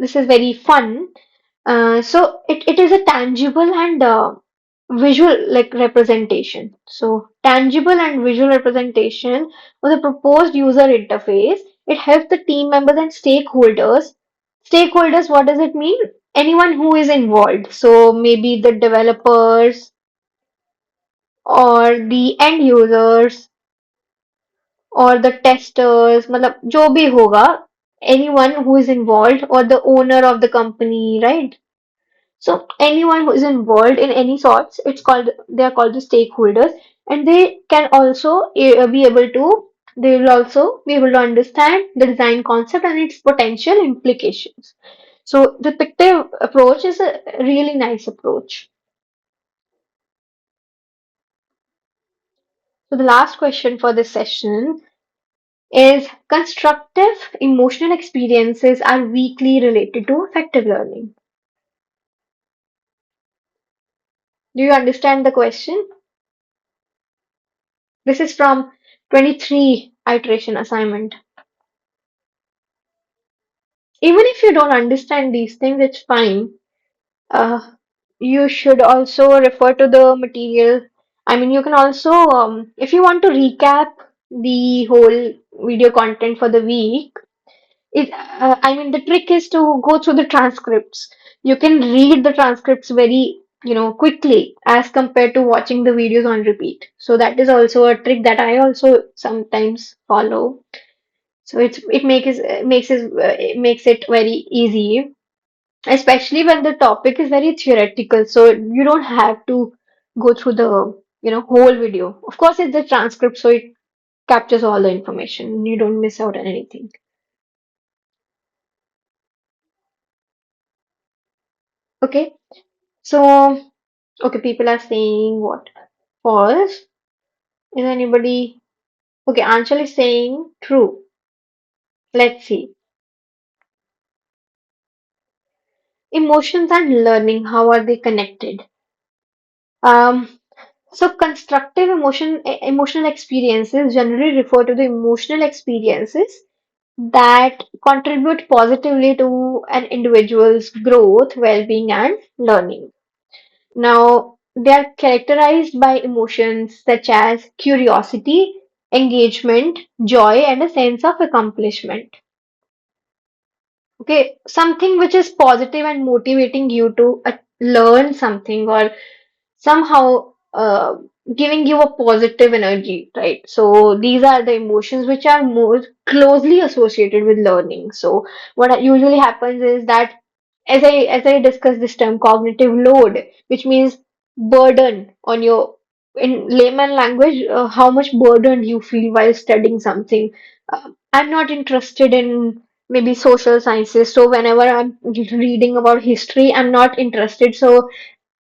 S1: this is very fun. So it is a tangible and visual like representation. So tangible and visual representation of the proposed user interface. It helps the team members and stakeholders. Stakeholders, what does it mean? Anyone who is involved. So maybe the developers or the end users or the testers, मतलब जो भी होगा, anyone who is involved, or the owner of the company, right? So anyone who is involved in any sorts, they are called the stakeholders, and they can also be able to they will also be able to understand the design concept and its potential implications. So the pictive approach is a really nice approach. So the last question for this session is, constructive emotional experiences are weakly related to effective learning. Do you understand the question? This is from 23 iteration assignment. Even if you don't understand these things, it's fine. Uh, you should also refer to the material. I mean, you can also, if you want to recap the whole video content for the week, I mean, the trick is to go through the transcripts. You can read the transcripts very, quickly as compared to watching the videos on repeat. So that is also a trick that I also sometimes follow. So it makes it very easy. especially when the topic is very theoretical. So you don't have to go through the, whole video. Of course, it's the transcript, so it captures all the information. You don't miss out on anything. Okay. So, okay, people are saying what? False. Is anybody? Okay, Anshul is saying true. Let's see. Emotions and learning, how are they connected? Um, so constructive emotional experiences generally refer to the emotional experiences that contribute positively to an individual's growth, well-being, and learning. Now, they are characterized by emotions such as curiosity, engagement, joy, and a sense of accomplishment. Okay, something which is positive and motivating you to learn something or somehow giving you a positive energy, right? So these are the emotions which are more closely associated with learning. So what usually happens is that as I discussed this term cognitive load, which means burden on your in layman language, how much burdened you feel while studying something. I'm not interested in maybe social sciences, so whenever I'm reading about history, I'm not interested. So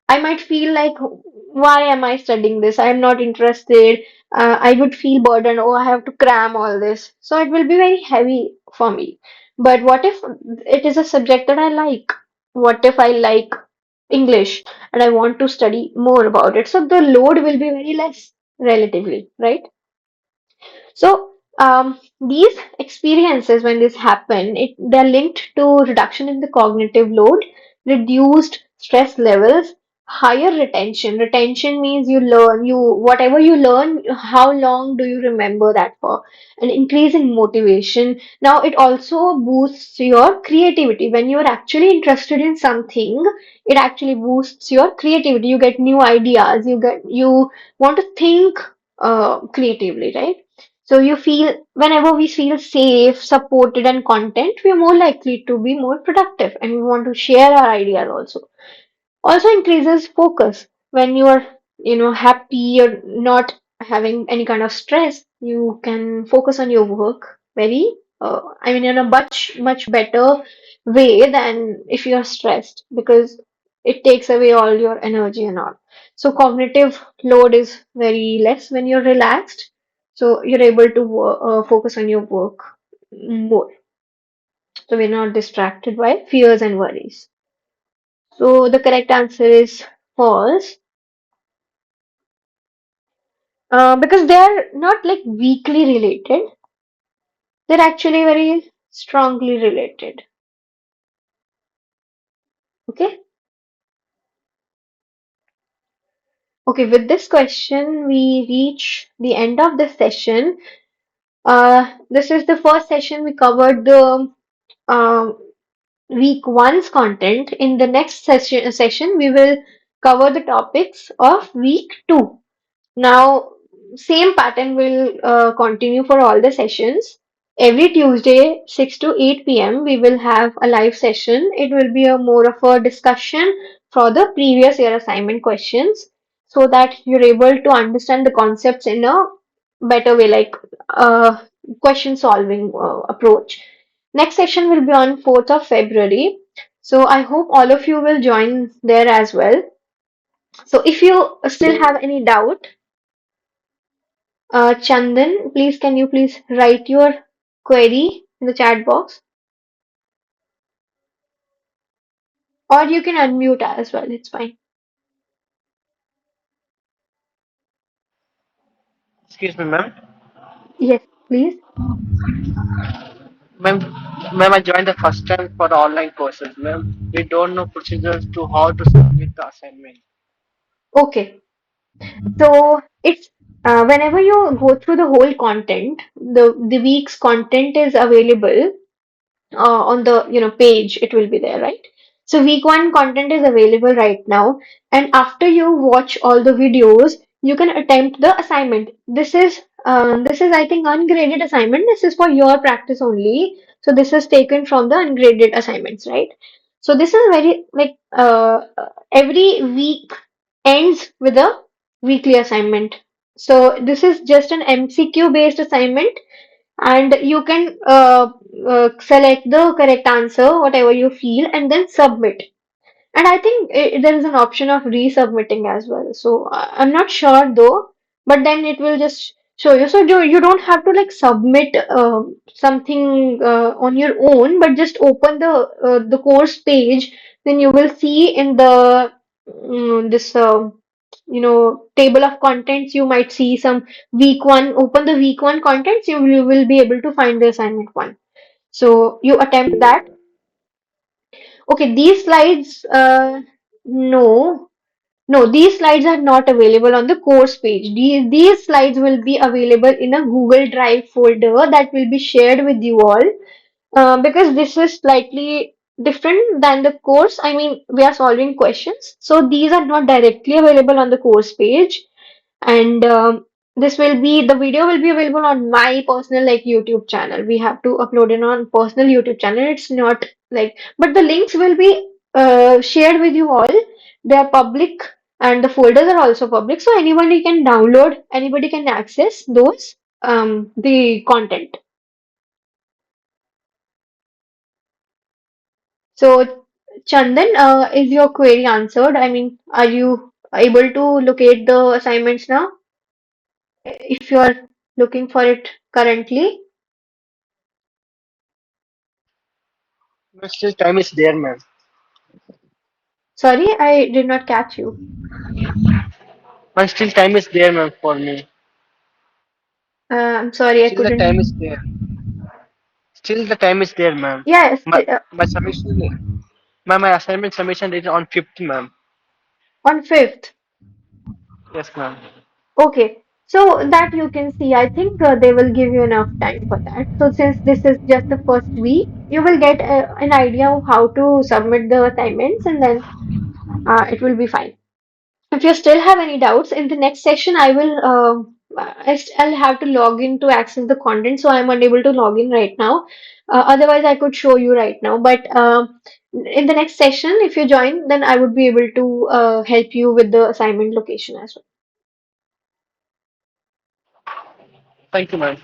S1: I might feel like, why am I studying this? I am not interested. I would feel burdened. Oh, I have to cram all this. So it will be very heavy for me. But what if it is a subject that I like? What if I like English and I want to study more about it? So the load will be very less relatively, right? So, these experiences, when this happen, they're linked to reduction in the cognitive load, reduced stress levels, higher retention. Retention means you learn, whatever you learn, how long do you remember that for? An increase in motivation. Now, it also boosts your creativity. When you're actually interested in something, it actually boosts your creativity. You get new ideas. You want to think creatively, right? So you feel whenever we feel safe, supported, and content, we are more likely to be more productive and we want to share our ideas also. Also increases focus. When you are, happy, you're not having any kind of stress, you can focus on your work very, in a much better way than if you are stressed because it takes away all your energy and all. So cognitive load is very less when you're relaxed. So you're able to focus on your work more. So we're not distracted by fears and worries. So the correct answer is false. Because they are not like weakly related, they're actually very strongly related. Okay? Okay, with this question, we reach the end of the session. This is the first session we covered the uh, week one's content. In the next session, we will cover the topics of week two. Now, same pattern will continue for all the sessions. Every Tuesday, 6 to 8 p.m., we will have a live session. It will be a more of a discussion for the previous year assignment questions so that you're able to understand the concepts in a better way, like question solving approach. Next session will be on 4th of February. So I hope all of you will join there as well. So if you still have any doubt, Chandan, please can you please write your query in the chat box, or you can unmute as well. It's fine.
S3: Excuse me, ma'am.
S1: Yes, please.
S3: Ma'am, ma'am, I joined the first time for the online courses, ma'am. We don't know procedures to how to submit the assignment.
S1: Okay. So it's whenever you go through the whole content, the week's content is available on the page. It will be there, right? So week one content is available right now, and after you watch all the videos, you can attempt the assignment. This is I think ungraded assignment. This is for your practice only. So this is taken from the ungraded assignments, right? So this is very like every week ends with a weekly assignment. So this is just an MCQ based assignment, and you can select the correct answer, whatever you feel, and then submit. And I think there is an option of resubmitting as well. So I'm not sure though, but then it will just show you. So you don't have to like submit something on your own, but just open the course page. Then you will see in the this table of contents. You might see some week one. Open the week one contents. You will be able to find the assignment one. So you attempt that. Okay, these slides, no, no, these slides are not available on the course page. These slides will be available in a Google Drive folder that will be shared with you all. Because this is slightly different than the course. I mean, we are solving questions, so these are not directly available on the course page. And this will be the video will be available on my personal like YouTube channel. We have to upload it on personal YouTube channel. It's not like, but the links will be shared with you all. They are public, and the folders are also public, so anybody can download, anybody can access those the content. So Chandan, is your query answered? I mean, are you able to locate the assignments now if you are looking for it currently?
S3: But still time is there, ma'am.
S1: Sorry, I did not catch you.
S3: But still time is there, ma'am, for me.
S1: I'm sorry, I
S3: Still the time is
S1: couldn't.
S3: there. Still the time is there, ma'am.
S1: Yes,
S3: My submission, ma'am, my assignment submission is on 5th, ma'am.
S1: on 5th.
S3: Yes, ma'am.
S1: Okay, so that you can see, I think they will give you enough time for that. So since this is just the first week, you will get an idea of how to submit the assignments, and then it will be fine. If you still have any doubts, in the next session, I will I'll have to log in to access the content, so I'm unable to log in right now. Otherwise, I could show you right now. But in the next session, if you join, then I would be able to help you with the assignment location as well.
S3: Thank you, ma'am.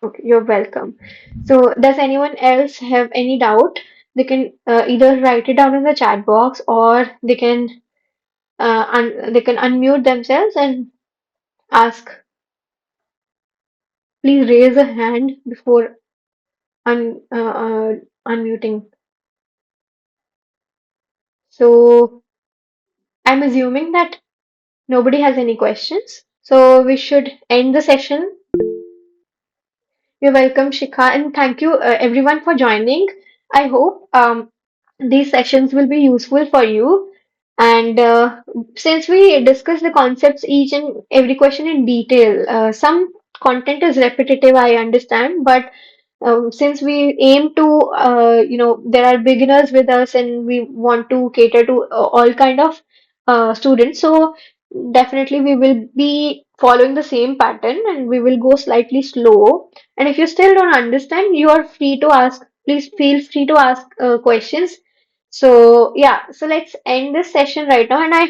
S1: Okay, you're welcome. So, does anyone else have any doubt? They can either write it down in the chat box, or they can unmute themselves and ask. Please raise a hand before unmuting. So I'm assuming that nobody has any questions. So we should end the session. You're welcome, Shikha, and thank you everyone for joining. I hope these sessions will be useful for you. And since we discussed the concepts, each and every question in detail, some content is repetitive, I understand, but since we aim to, there are beginners with us, and we want to cater to all kind of students. So definitely we will be following the same pattern, and we will go slightly slow. And if you still don't understand, you are free to ask. Please feel free to ask questions. So yeah, so let's end this session right now, and I